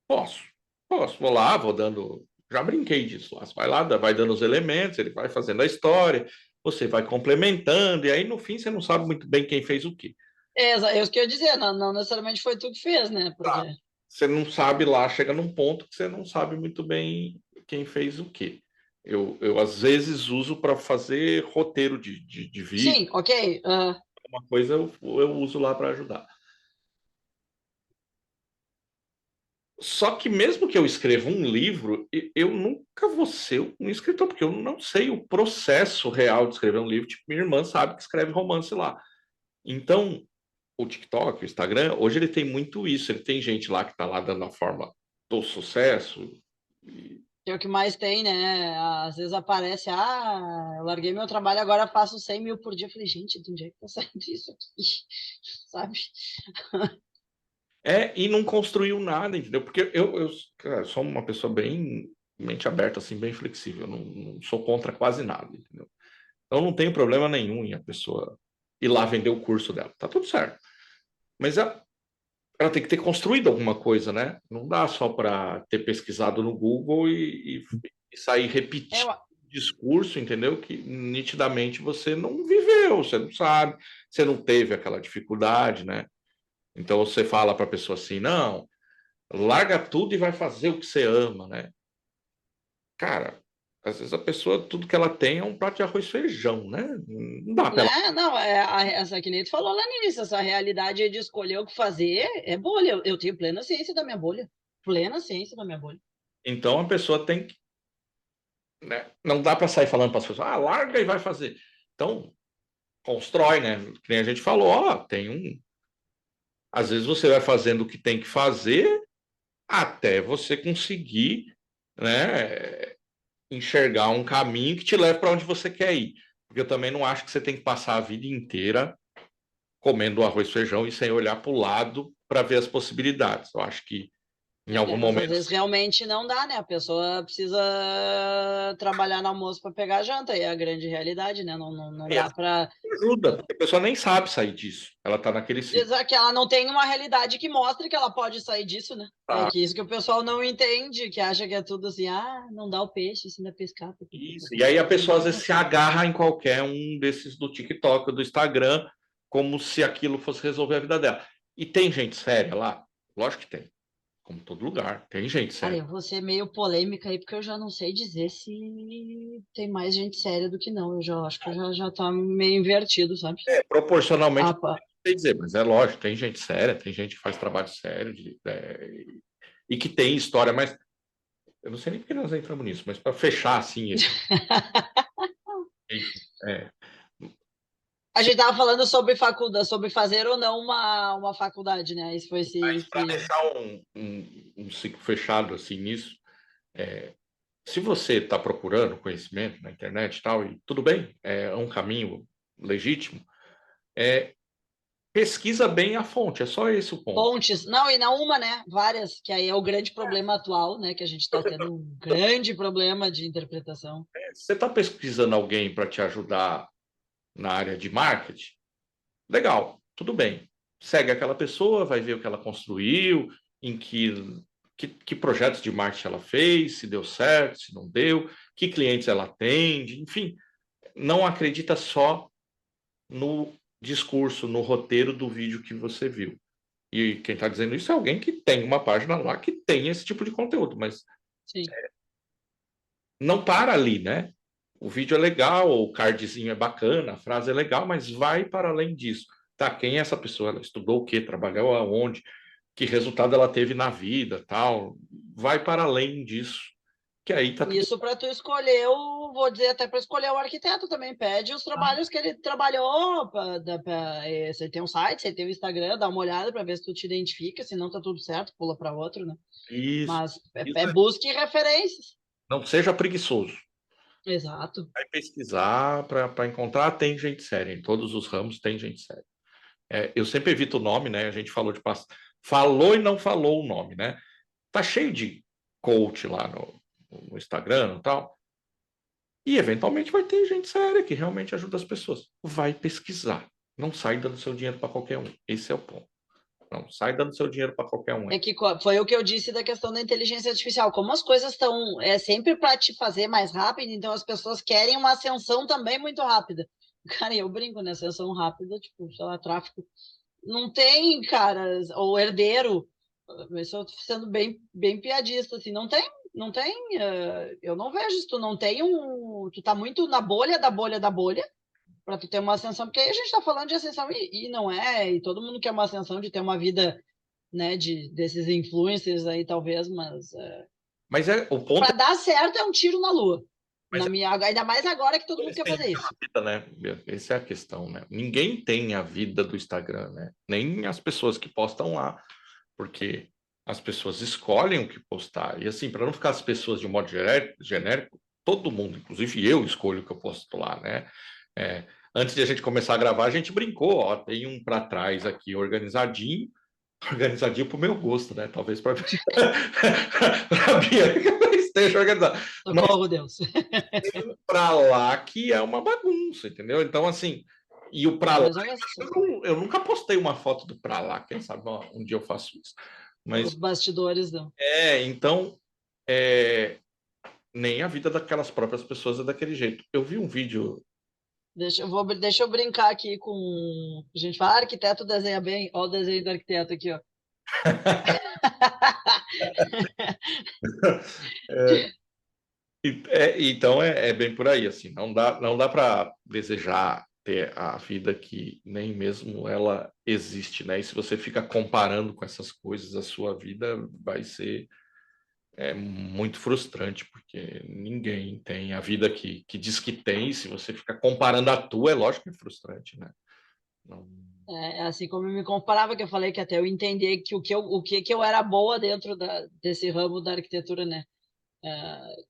Posso. Posso. Vou lá, vou dando. Já brinquei disso lá. Você vai lá, vai dando os elementos, ele vai fazendo a história, você vai complementando, e aí no fim você não sabe muito bem quem fez o quê. É isso que eu ia dizer, não, não necessariamente foi tu que fez, né? Porque Tá. Você não sabe lá, chega num ponto que você não sabe muito bem quem fez o quê. Eu às vezes uso para fazer roteiro de vídeo, sim, ok. uma coisa eu uso lá para ajudar. Só que mesmo que eu escreva um livro, eu nunca vou ser um escritor, porque eu não sei o processo real de escrever um livro. Tipo, minha irmã sabe que escreve romance lá. Então, o TikTok, o Instagram, hoje ele tem muito isso. Ele tem gente lá que está lá dando a forma do sucesso. E Que é o que mais tem, né? Às vezes aparece, eu larguei meu trabalho, agora faço 100 mil por dia. Eu falei, gente, de onde é que tá saindo isso aqui? Sabe? e não construiu nada, entendeu? Porque cara, sou uma pessoa bem mente aberta, assim, bem flexível. Não sou contra quase nada, entendeu? Então não tenho problema nenhum em a pessoa ir lá vender o curso dela. Tá tudo certo. Mas ela tem que ter construído alguma coisa, né? Não dá só para ter pesquisado no Google e sair É, repetindo o discurso, entendeu? Que nitidamente você não viveu, você não sabe, você não teve aquela dificuldade, né? Então você fala para a pessoa assim, não, larga tudo e vai fazer o que você ama, né? Cara, às vezes a pessoa, tudo que ela tem é um prato de arroz e feijão, né? Não dá para ela. né? Não, essa que nem tu falou lá no início, essa realidade de escolher o que fazer é bolha. Eu tenho plena ciência da minha bolha. Plena ciência da minha bolha. Então a pessoa tem que, né? Não dá para sair falando para as pessoas, larga e vai fazer. Então, constrói, né? Que nem a gente falou, tem um. Às vezes você vai fazendo o que tem que fazer até você conseguir, né, enxergar um caminho que te leve para onde você quer ir. Porque eu também não acho que você tem que passar a vida inteira comendo arroz e feijão e sem olhar para o lado para ver as possibilidades. Eu acho que em algum Mas às momento. vezes realmente não dá, né? A pessoa precisa trabalhar no almoço para pegar a janta, e é a grande realidade, né? Não E dá para ajuda, porque a pessoa nem sabe sair disso. Ela está naquele ciclo. dizer que ela não tem uma realidade que mostre que ela pode sair disso, né? É Tá? que isso que o pessoal não entende, que acha que é tudo assim, não dá o peixe, ensina a pescar. Isso. E aí a pessoa às vezes se agarra em qualquer um desses do TikTok, do Instagram, como se aquilo fosse resolver a vida dela. E tem gente séria lá? Lógico que tem. Como todo lugar, tem gente Cara, séria. eu vou ser meio polêmica aí, porque eu já não sei dizer se tem mais gente séria do que não. Eu já acho que já tá meio invertido, sabe? Proporcionalmente, Ah, não pá. sei dizer, mas é lógico, tem gente séria, tem gente que faz trabalho sério e que tem história, mas eu não sei nem porque nós entramos nisso, mas para fechar assim esse. Enfim, A gente tava falando sobre faculdade, sobre fazer ou não uma faculdade, né? Isso foi mas se, para se... deixar um ciclo fechado assim nisso, se você está procurando conhecimento na internet e tal, e tudo bem, é um caminho legítimo, pesquisa bem a fonte, é só esse o ponto. Fontes. Não, e não uma, né? Várias, que aí é o grande problema atual, né? Que a gente está tendo um grande problema de interpretação. Você está pesquisando alguém para te ajudar na área de marketing? Legal, tudo bem. Segue aquela pessoa, vai ver o que ela construiu, em que projetos de marketing ela fez, se deu certo, se não deu, que clientes ela atende, enfim. Não acredita só no discurso, no roteiro do vídeo que você viu. E quem está dizendo isso é alguém que tem uma página lá que tem esse tipo de conteúdo, mas Sim. não para ali, né? O vídeo é legal, o cardzinho é bacana, a frase é legal, mas vai para além disso. Tá, quem é essa pessoa? Ela estudou o quê? Trabalhou aonde? Que resultado ela teve na vida, tal? Vai para além disso, que aí tá tudo. Isso para tu escolher, vou dizer até para escolher o arquiteto também. Pede os trabalhos que ele trabalhou. Você tem um site, você tem o Instagram, dá uma olhada para ver se tu te identifica. Se não tá tudo certo, pula para outro, né? Isso, Mas isso busque referências. não seja preguiçoso. Exato. Vai pesquisar para encontrar, tem gente séria. Em todos os ramos tem gente séria. Eu sempre evito o nome, né? A gente falou de falou e não falou o nome, né? Tá cheio de coach lá no Instagram e tal. E eventualmente vai ter gente séria que realmente ajuda as pessoas. Vai pesquisar. Não sai dando seu dinheiro para qualquer um. Esse é o ponto. Não sai dando seu dinheiro para qualquer um. É que foi o que eu disse da questão da inteligência artificial. Como as coisas estão sempre para te fazer mais rápido, então as pessoas querem uma ascensão também muito rápida. Cara, eu brinco, né? Ascensão rápida, tipo, sei lá, tráfico. Não tem, cara, ou herdeiro. Eu estou sendo bem piadista, assim, não tem, eu não vejo isso, tu não tem tu tá muito na bolha da bolha da bolha, para tu ter uma ascensão, porque aí a gente está falando de ascensão e não é, e todo mundo quer uma ascensão de ter uma vida, né, desses influencers aí, talvez, mas Mas o ponto para dar certo é um tiro na lua. mas Ainda mais agora que todo mundo eles quer têm fazer aquela isso. vida, né? Essa é a questão, né? Ninguém tem a vida do Instagram, né? Nem as pessoas que postam lá, porque as pessoas escolhem o que postar. E assim, para não ficar as pessoas de um modo genérico, todo mundo, inclusive eu, escolho o que eu posto lá, né? É, antes de a gente começar a gravar, a gente brincou, ó, tem um para trás aqui organizadinho, organizadinho para o meu gosto, né? Talvez para a Bia esteja organizada. Mas Socorro, Deus. para lá que é uma bagunça, entendeu? Então, assim, e o para Não, lá, mas olha só, eu nunca postei uma foto do para lá, quem sabe um dia eu faço isso. os Mas bastidores não. então, é, nem a vida daquelas próprias pessoas é daquele jeito. Eu vi um vídeo. Deixa eu brincar aqui com. A gente fala, arquiteto desenha bem. Olha o desenho do arquiteto aqui, ó. Então é bem por aí, assim, não dá para desejar ter a vida que nem mesmo ela existe, né? E se você fica comparando com essas coisas, a sua vida vai ser muito frustrante, porque ninguém tem a vida que diz que tem, e se você fica comparando a tua, é lógico que é frustrante, né? Não... Assim como eu me comparava, que eu falei que até eu entender que o que eu era boa dentro desse ramo da arquitetura, né?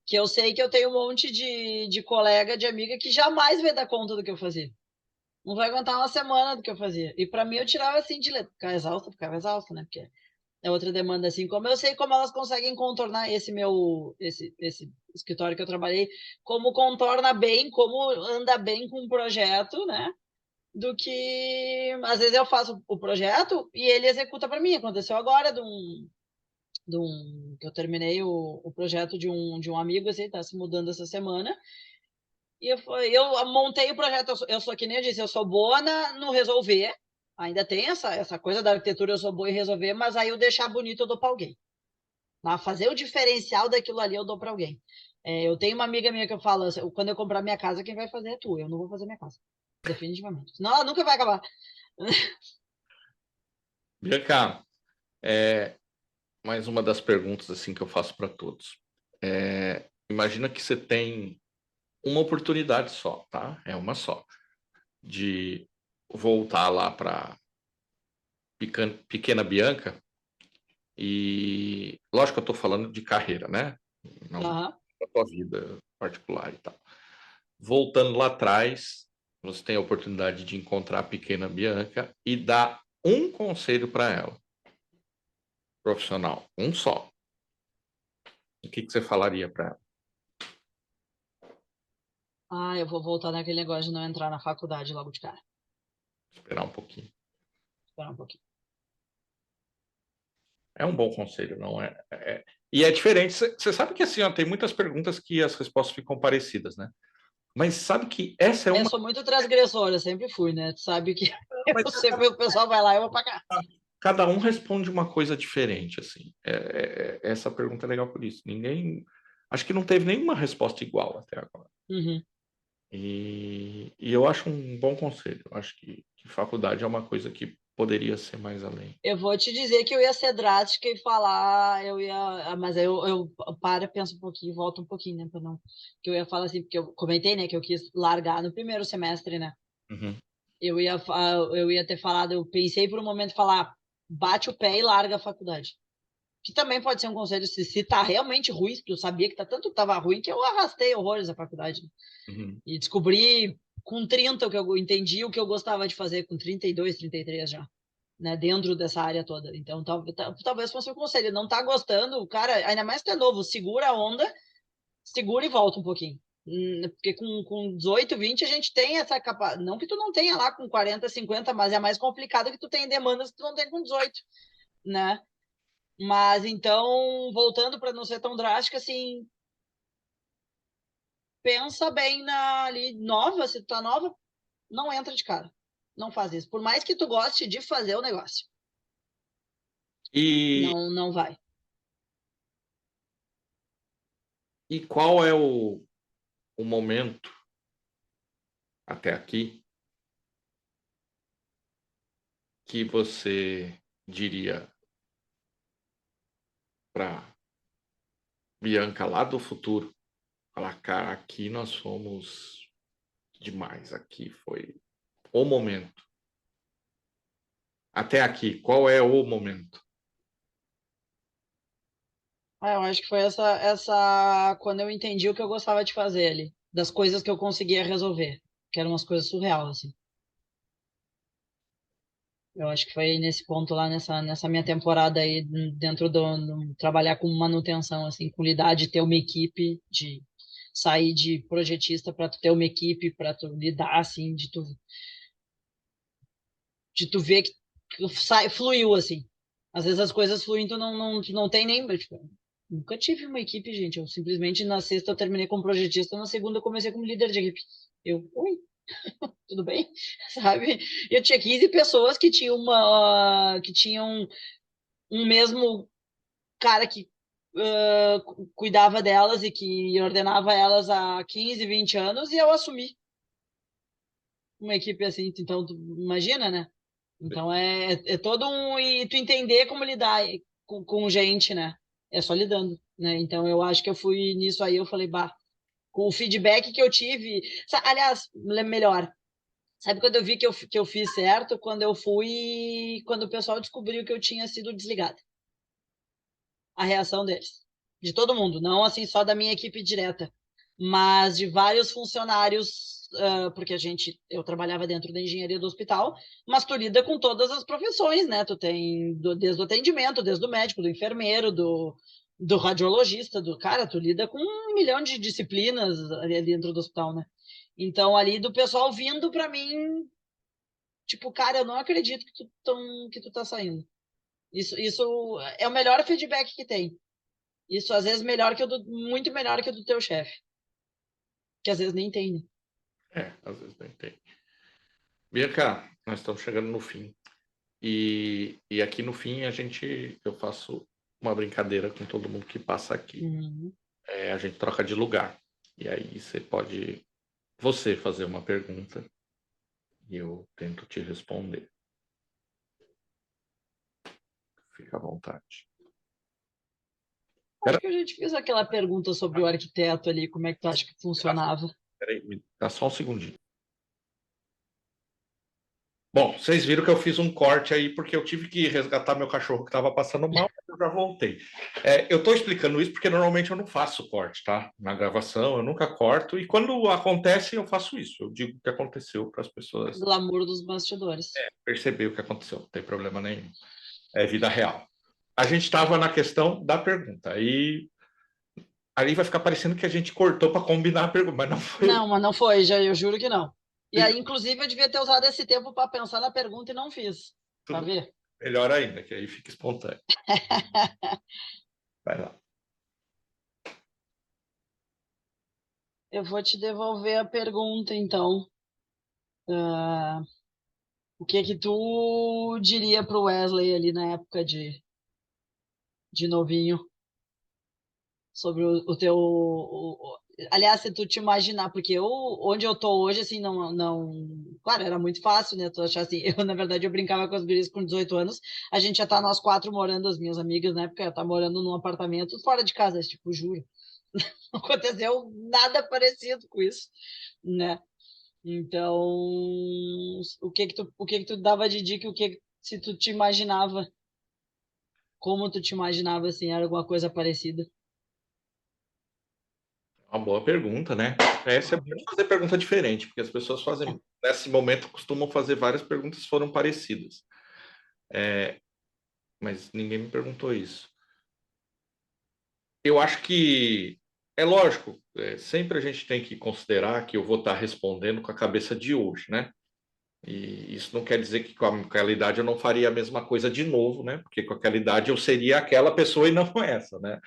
Que eu sei que eu tenho um monte de colega, de amiga que jamais vai dar conta do que eu fazia. Não vai aguentar uma semana do que eu fazia. E para mim eu tirava assim de letra. Ficava exausta, né? Porque é outra demanda, assim como eu sei como elas conseguem contornar esse escritório que eu trabalhei, como contorna bem, como anda bem com o projeto, né? Do que às vezes eu faço o projeto e ele executa para mim. Aconteceu agora que eu terminei o projeto de um amigo, assim, tá se mudando essa semana. eu montei o projeto, eu sou que nem eu disse, eu sou boa no resolver, ainda tem essa coisa da arquitetura, eu sou boa em resolver, mas aí eu deixar bonito eu dou para alguém. Fazer o diferencial daquilo ali eu dou para alguém. Eu tenho uma amiga minha que eu falo, assim, quando eu comprar minha casa, quem vai fazer é tu, eu não vou fazer minha casa. Definitivamente. Senão ela nunca vai acabar. Bianca, mais uma das perguntas assim que eu faço para todos. Imagina que você tem uma oportunidade só, tá? É uma só, de voltar lá para Pequena Bianca e, lógico que eu estou falando de carreira, né? Não Uhum. da tua vida particular e tal. Voltando lá atrás, você tem a oportunidade de encontrar a Pequena Bianca e dar um conselho para ela, profissional, um só. O que você falaria para ela? Eu vou voltar naquele negócio de não entrar na faculdade logo de cara. Esperar um pouquinho. Esperar um pouquinho. É um bom conselho, não é? E é diferente. Você sabe que assim, ó, tem muitas perguntas que as respostas ficam parecidas, né? Mas sabe que essa é Eu uma. sou muito transgressora, sempre fui, né? Tu sabe que Mas eu sempre, o pessoal vai lá e eu vou pra cá. cada um responde uma coisa diferente, assim. Essa pergunta é legal por isso. Ninguém. Acho que não teve nenhuma resposta igual até agora. Uhum. E eu acho um bom conselho. Eu acho que faculdade é uma coisa que poderia ser mais além. Eu vou te dizer que eu ia ser drástica e falar, eu ia, mas aí eu paro, penso um pouquinho, volto um pouquinho, né, para não, que eu ia falar assim, porque eu comentei, né, que eu quis largar no primeiro semestre, né, Uhum. eu ia ter falado, eu pensei por um momento falar, bate o pé e larga a faculdade, que também pode ser um conselho, se tá realmente ruim, porque eu sabia que tanto tava ruim que eu arrastei horrores a faculdade, né? Uhum. E descobri com 30 o que eu entendi, o que eu gostava de fazer com 32, 33 já, né, dentro dessa área toda. Então, talvez fosse um conselho. Não tá gostando, cara, ainda mais que é novo, segura a onda, segura e volta um pouquinho. Porque com 18, 20 a gente tem essa capacidade. Não que tu não tenha lá com 40, 50, mas é mais complicado que tu tem demandas que tu não tem com 18, né? Mas então, voltando para não ser tão drástica, assim, pensa bem ali, nova, se tu tá nova, não entra de cara. Não faz isso. Por mais que tu goste de fazer o negócio. E, Não, não vai. e qual é o momento até aqui que você diria para Bianca lá do futuro, falar, cara, aqui nós fomos demais, aqui foi o momento. Até aqui, qual é o momento? Eu acho que foi essa quando eu entendi o que eu gostava de fazer ali, das coisas que eu conseguia resolver, que eram umas coisas surreal, assim. Eu acho que foi nesse ponto lá, nessa minha temporada aí, dentro trabalhar com manutenção, assim, com lidar de ter uma equipe, de sair de projetista para tu ter uma equipe, para tu lidar, assim, de tu ver que fluiu, assim. Às vezes as coisas fluem, tu não tem nem. Tipo, nunca tive uma equipe, gente. Eu simplesmente na sexta eu terminei como projetista, na segunda eu comecei como líder de equipe. Oi, tudo bem? Sabe? Eu tinha 15 pessoas que tinham um mesmo cara que cuidava delas e que ordenava elas há 15, 20 anos e eu assumi uma equipe assim. Então, tu imagina, né? Então é todo um. E tu entender como lidar com gente, né? É só lidando, né? Então eu acho que eu fui nisso aí, eu falei, bah, com o feedback que eu tive. Aliás, melhor. Sabe quando eu vi que eu fiz certo? Quando eu fui. Quando o pessoal descobriu que eu tinha sido desligada. A reação deles. De todo mundo, não assim só da minha equipe direta, mas de vários funcionários, porque eu trabalhava dentro da engenharia do hospital, mas tu lida com todas as profissões, né? Tu tem desde o atendimento, desde o médico, do enfermeiro, do radiologista, do cara, tu lida com 1 milhão de disciplinas ali dentro do hospital, né? Então, ali do pessoal vindo para mim, tipo, cara, eu não acredito que tu tá saindo. Isso é o melhor feedback que tem. Isso às vezes melhor muito melhor que o do teu chefe, que às vezes nem tem, né? Às vezes não tem. Bianca, nós estamos chegando no fim. E aqui no fim eu faço uma brincadeira com todo mundo que passa aqui. Uhum. A gente troca de lugar. E aí você fazer uma pergunta e eu tento te responder. Fica à vontade. Acho que a gente fez aquela pergunta sobre o arquiteto ali, como é que tu acha que funcionava? Peraí, me dá só um segundinho. Bom, vocês viram que eu fiz um corte aí porque eu tive que resgatar meu cachorro que estava passando mal, mas eu já voltei. Eu estou explicando isso porque normalmente eu não faço corte, tá? Na gravação eu nunca corto e quando acontece eu faço isso. Eu digo o que aconteceu para as pessoas Glamour dos bastidores. perceber o que aconteceu. Não tem problema nenhum. É vida real. A gente estava na questão da pergunta. E ali vai ficar parecendo que a gente cortou para combinar a pergunta, mas não foi. Não, mas não foi, já, eu juro que não. E aí, inclusive, eu devia ter usado esse tempo para pensar na pergunta e não fiz. Para Tudo ver. melhor ainda, que aí fica espontâneo. Vai lá. Eu vou te devolver a pergunta, então. O que que tu diria para o Wesley ali na época de novinho sobre o teu. Aliás, se tu te imaginar, porque onde eu tô hoje, assim, Claro, era muito fácil, né? Tu achar assim, na verdade, eu brincava com as gurias com 18 anos, a gente já tá nós quatro morando, as minhas amigas na época, tá morando num apartamento fora de casa, tipo, juro. Não aconteceu nada parecido com isso, né? Então, o que que tu dava de dica, se tu te imaginava, como tu te imaginava, assim, era alguma coisa parecida? Uma boa pergunta, né? Essa é Uhum. fazer pergunta diferente, porque as pessoas fazem, nesse momento, costumam fazer várias perguntas que foram parecidas. Mas ninguém me perguntou isso. Eu acho que é lógico, sempre a gente tem que considerar que eu vou estar respondendo com a cabeça de hoje, né? E isso não quer dizer que com aquela idade eu não faria a mesma coisa de novo, né? Porque com aquela idade eu seria aquela pessoa e não essa, né?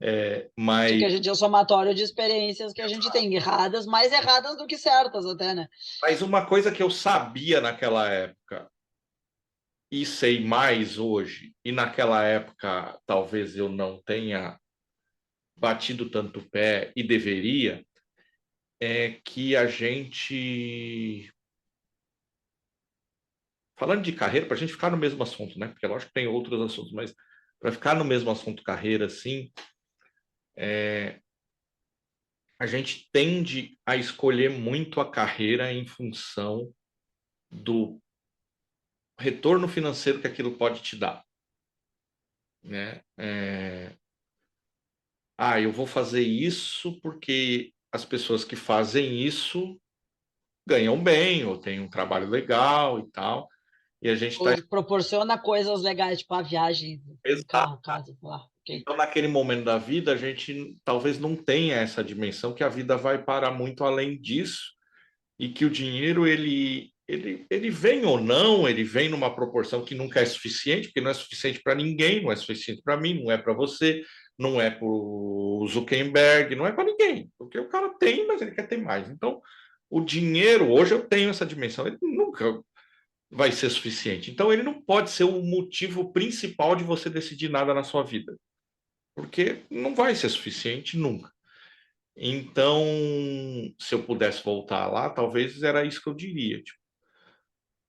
Sim, Mas, que a gente é o somatório de experiências que a gente tem, erradas, mais erradas do que certas até, né? mas uma coisa que eu sabia naquela época e sei mais hoje, e naquela época talvez eu não tenha batido tanto o pé e deveria, é que a gente. Falando de carreira, para a gente ficar no mesmo assunto, né? Porque lógico que tem outros assuntos, mas para ficar no mesmo assunto carreira, assim, a gente tende a escolher muito a carreira em função do retorno financeiro que aquilo pode te dar, né? Eu vou fazer isso porque as pessoas que fazem isso ganham bem ou têm um trabalho legal e tal. E a gente está Ou proporciona coisas legais, tipo a viagem, um carro, casa, lá, ok. Então, naquele momento da vida, a gente talvez não tenha essa dimensão que a vida vai parar muito além disso e que o dinheiro ele vem ou não, ele vem numa proporção que nunca é suficiente, porque não é suficiente para ninguém, não é suficiente para mim, não é para você, não é para o Zuckerberg, não é para ninguém, porque o cara tem, mas ele quer ter mais. Então, o dinheiro, hoje eu tenho essa dimensão, ele nunca vai ser suficiente. Então, ele não pode ser o motivo principal de você decidir nada na sua vida, porque não vai ser suficiente nunca. Então, se eu pudesse voltar lá, talvez era isso que eu diria. Tipo,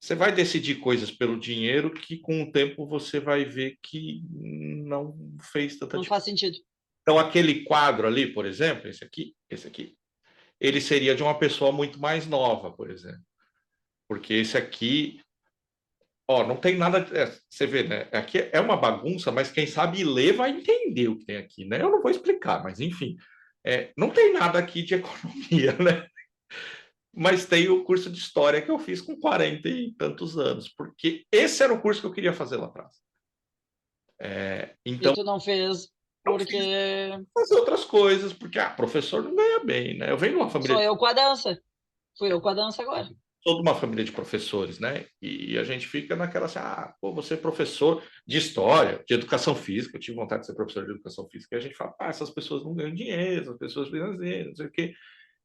você vai decidir coisas pelo dinheiro que com o tempo você vai ver que não fez tanta Não diferença. faz sentido. Então, aquele quadro ali, por exemplo, esse aqui, ele seria de uma pessoa muito mais nova, por exemplo. Porque esse aqui, ó, não tem nada. Você vê, né? Aqui é uma bagunça, mas quem sabe ler vai entender o que tem aqui, né? Eu não vou explicar, mas enfim. Não tem nada aqui de economia, né? Mas tem o curso de história que eu fiz com 40 e tantos anos, porque esse era o curso que eu queria fazer lá atrás. E Então, tu não fez eu porque fiz fazer outras coisas, porque professor não ganha bem, né? Eu venho de uma família sou eu com a dança. Fui eu com a dança agora. Sou de uma família de professores, né? E a gente fica naquela assim, pô, você é professor de história, de educação física, eu tive vontade de ser professor de educação física, e a gente fala, essas pessoas não ganham dinheiro, essas pessoas precisam dizer, não sei o quê.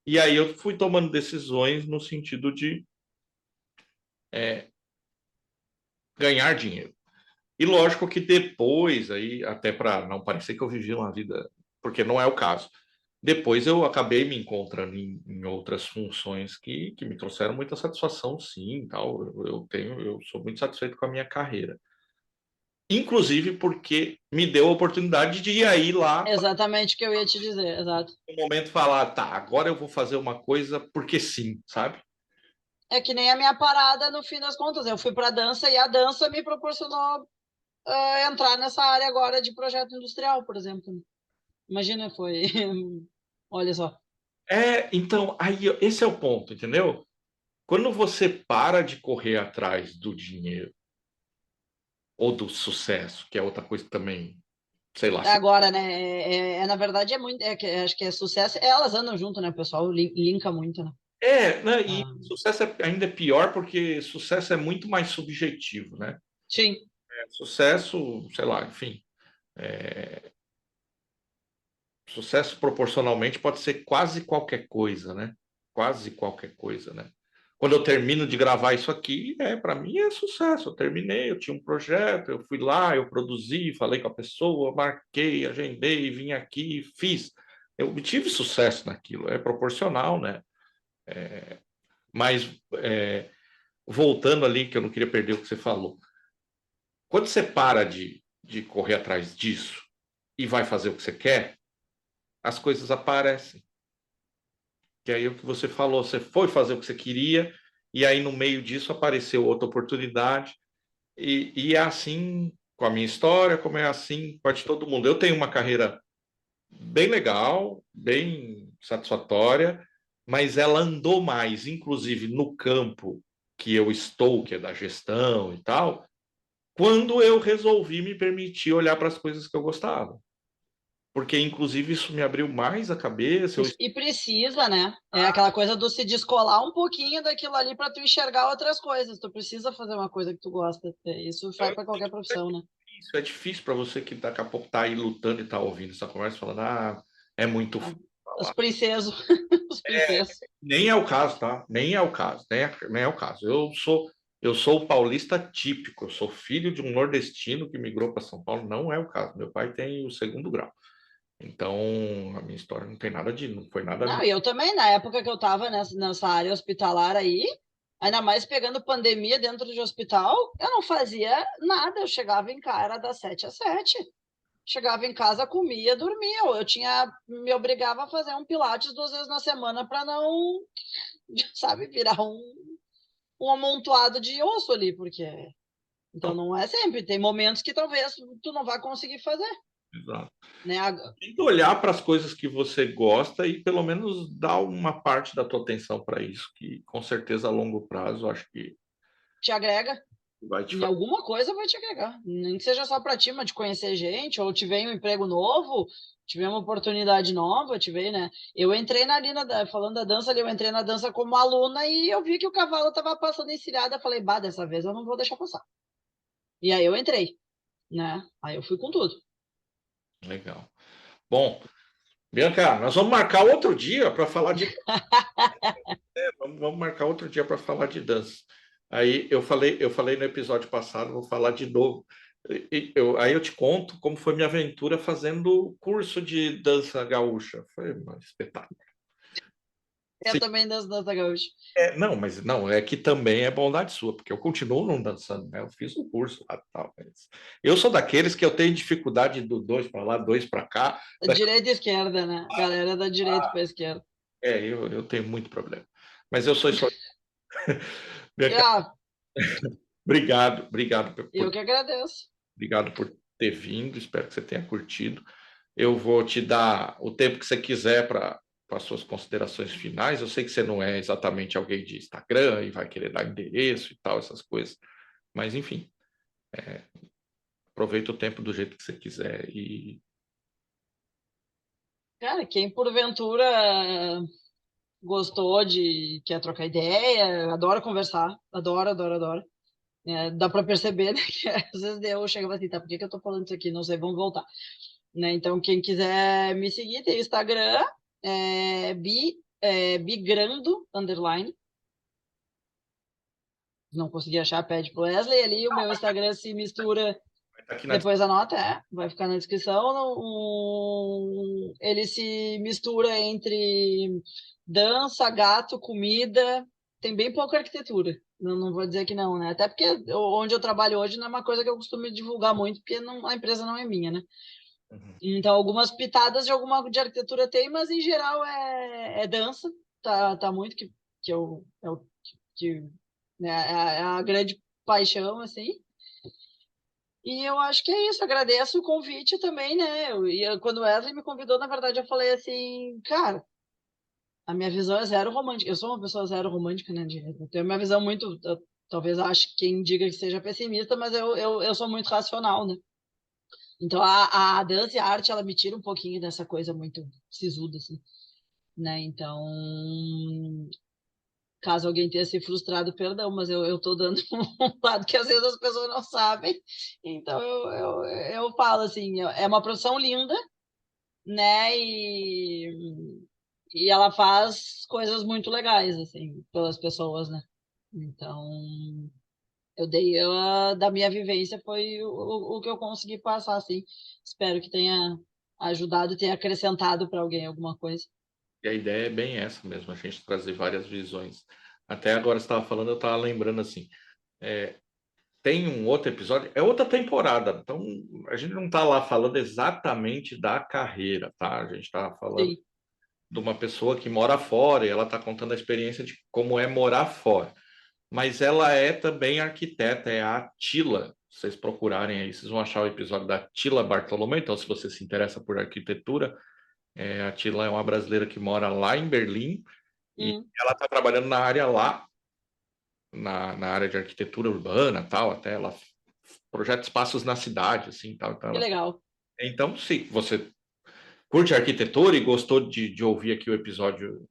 E aí eu fui tomando decisões no sentido de ganhar dinheiro. E lógico que depois, aí, até para não parecer que eu vivi uma vida, porque não é o caso. Depois eu acabei me encontrando em outras funções que me trouxeram muita satisfação, sim, tal. Eu sou muito satisfeito com a minha carreira. Inclusive porque me deu a oportunidade de ir aí lá Exatamente o que eu ia te dizer, exato. no momento falar, tá, agora eu vou fazer uma coisa porque sim, sabe? É que nem a minha parada, no fim das contas. Eu fui para dança e a dança me proporcionou entrar nessa área agora de projeto industrial, por exemplo. Imagina, foi. Olha só. Então, aí esse é o ponto, entendeu? Quando você para de correr atrás do dinheiro ou do sucesso, que é outra coisa também, sei lá, se... Agora, né? Na verdade, é muito. Acho que é sucesso. Elas andam junto, né? O pessoal linka muito, né? Né? E Ah, sucesso ainda é pior porque sucesso é muito mais subjetivo, né? sim. Sucesso, sei lá, enfim, sucesso proporcionalmente pode ser quase qualquer coisa, né? Quase qualquer coisa, né? Quando eu termino de gravar isso aqui, para mim é sucesso. Eu terminei, eu tinha um projeto, eu fui lá, eu produzi, falei com a pessoa, marquei, agendei, vim aqui, fiz. Eu tive sucesso naquilo, é proporcional, né? Mas voltando ali, que eu não queria perder o que você falou. Quando você para de correr atrás disso e vai fazer o que você quer, as coisas aparecem. Que aí é o que você falou, você foi fazer o que você queria, e aí no meio disso apareceu outra oportunidade, e é assim com a minha história, como é assim com a de todo mundo. Eu tenho uma carreira bem legal, bem satisfatória, mas ela andou mais, inclusive no campo que eu estou, que é da gestão e tal, quando eu resolvi me permitir olhar para as coisas que eu gostava. Porque, inclusive, isso me abriu mais a cabeça. E precisa, né? É aquela coisa do se descolar um pouquinho daquilo ali para tu enxergar outras coisas. Tu precisa fazer uma coisa que tu gosta. Isso vai para qualquer profissão, né? É difícil para você que daqui a pouco está aí lutando e está ouvindo essa conversa, falando, é muito Os falar. princesos. Os princesos. Nem é o caso, tá? Nem é o caso, nem é o caso. Eu sou o paulista típico, eu sou filho de um nordestino que migrou para São Paulo, não é o caso. Meu pai tem o segundo grau. Então, a minha história não tem nada de, não foi nada. Não, e eu também, na época que eu estava nessa área hospitalar aí, ainda mais pegando pandemia dentro de hospital, eu não fazia nada. Eu chegava em casa das 7 às 7. Chegava em casa, comia, dormia. Me obrigava a fazer um pilates 2 vezes na semana para não, sabe, virar um amontoado de osso ali, porque então não é sempre. Tem momentos que talvez tu não vá conseguir fazer, Exato. né? Tem que olhar para as coisas que você gosta e pelo menos dar uma parte da tua atenção para isso, que com certeza a longo prazo eu acho que Te agrega. vai te Em fazer. alguma coisa vai te agregar. Nem que seja só para ti, mas de conhecer gente, ou te veio um emprego novo, tive uma oportunidade nova, te veio, né? Eu entrei falando da dança ali, eu entrei na dança como aluna e eu vi que o cavalo estava passando encilhada, falei, bah, dessa vez eu não vou deixar passar. E aí eu entrei, né? Aí eu fui com tudo. Legal. Bom, Bianca, nós vamos marcar outro dia para falar de. Vamos marcar outro dia para falar de dança. Aí eu falei no episódio passado, vou falar de novo. Aí eu te conto como foi minha aventura fazendo curso de dança gaúcha. Foi um espetáculo. Eu também dança gaúcha. Não, mas não, é que também é bondade sua, porque eu continuo não dançando, né? Eu fiz o curso lá e tal. Mas eu sou daqueles que eu tenho dificuldade do dois para lá, dois para cá. Direita e esquerda, né? Galera da direita para esquerda. Eu tenho muito problema. Mas eu sou isso. Bianca, Ah, obrigado, obrigado eu que agradeço. obrigado por ter vindo. Espero que você tenha curtido. Eu vou te dar o tempo que você quiser para as suas considerações finais. Eu sei que você não é exatamente alguém de Instagram e vai querer dar endereço e tal, essas coisas. Mas, enfim, aproveita o tempo do jeito que você quiser. E Cara, quem porventura gostou quer trocar ideia, adora conversar, adora, adora, adora. Dá para perceber, né, que às vezes eu chego assim, tá, por que que eu tô falando isso aqui? Não sei, vamos voltar. Né? Então, quem quiser me seguir, tem o Instagram, Bigrando, underline. Não consegui achar, pede pro Wesley ali. O meu Instagram se mistura. Vai estar aqui na Depois anota, vai ficar na descrição. Ele se mistura entre dança, gato, comida. Tem bem pouca arquitetura. Não vou dizer que não, né? Até porque onde eu trabalho hoje não é uma coisa que eu costumo divulgar muito, porque a empresa não é minha, né? Uhum. Então, algumas pitadas de alguma de arquitetura tem, mas em geral é dança. Tá muito que né, é a grande paixão, assim. E eu acho que é isso, agradeço o convite também, né? Quando o Wesley me convidou, na verdade, eu falei assim, cara, a minha visão é zero romântica. Eu sou uma pessoa zero romântica, né? Eu tenho uma visão muito, talvez ache quem diga que seja pessimista, mas eu sou muito racional, né? Então a dança e a arte, ela me tira um pouquinho dessa coisa muito sisuda, assim, né? Então, caso alguém tenha se frustrado, perdão, mas eu tô dando um lado que às vezes as pessoas não sabem. Então eu falo assim, é uma profissão linda, né? E ela faz coisas muito legais, assim, pelas pessoas, né? Então, da minha vivência foi o que eu consegui passar, assim. Espero que tenha ajudado, tenha acrescentado para alguém alguma coisa. E a ideia é bem essa mesmo, a gente trazer várias visões. Até agora você estava falando, eu estava lembrando assim, tem um outro episódio, é outra temporada, então a gente não está lá falando exatamente da carreira, tá? A gente está falando Sim. de uma pessoa que mora fora e ela está contando a experiência de como é morar fora. Mas ela é também arquiteta, é a Tila. Se vocês procurarem aí, vocês vão achar o episódio da Tila Bartolomeu. Então, se você se interessa por arquitetura, a Tila é uma brasileira que mora lá em Berlim e Hum, ela está trabalhando na área lá, na área de arquitetura urbana, tal, até ela projeta espaços na cidade, assim, tal. Então, que legal. então, se você curte arquitetura e gostou de ouvir aqui o episódio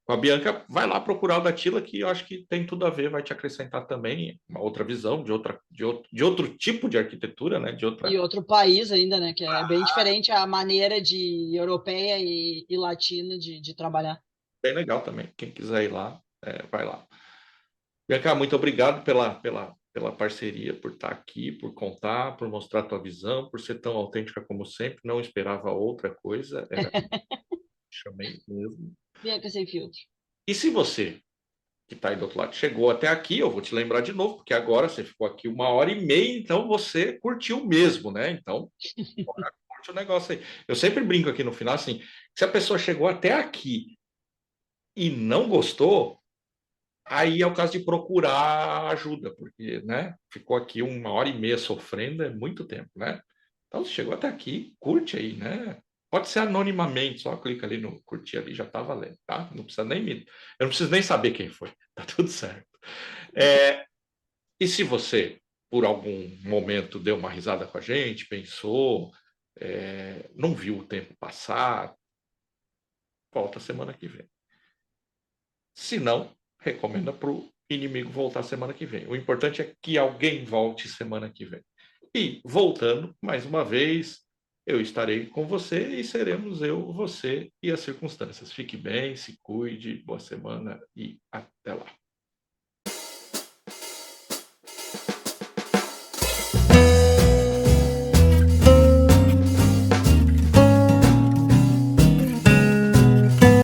com a Bianca, vai lá procurar o da Tila, que eu acho que tem tudo a ver, vai te acrescentar também uma outra visão de outro tipo de arquitetura, né? De E outra. outro país ainda, né? Que é bem diferente a maneira de europeia e latina de trabalhar. Bem legal também. Quem quiser ir lá, vai lá. Bianca, muito obrigado pela parceria, por estar aqui, por contar, por mostrar a tua visão, por ser tão autêntica como sempre. Não esperava outra coisa, chamei mesmo. Bianca sem filtro. E se você que está aí do outro lado chegou até aqui, eu vou te lembrar de novo, porque agora você ficou aqui 1h30, então você curtiu mesmo, né? Então, curte o negócio aí. Eu sempre brinco aqui no final assim, se a pessoa chegou até aqui e não gostou, aí é o caso de procurar ajuda, porque, né? Ficou aqui 1h30 sofrendo, é muito tempo, né? Então, se chegou até aqui, curte aí, né? Pode ser anonimamente, só clica ali no curtir ali, já tá valendo, tá? Não precisa nem me... Eu não preciso nem saber quem foi, tá tudo certo. E se você, por algum momento, deu uma risada com a gente, pensou, não viu o tempo passar, volta semana que vem. Se não, recomenda para o inimigo voltar semana que vem. O importante é que alguém volte semana que vem. E, voltando, mais uma vez, eu estarei com você e seremos eu, você e as circunstâncias. Fique bem, se cuide, boa semana e até lá.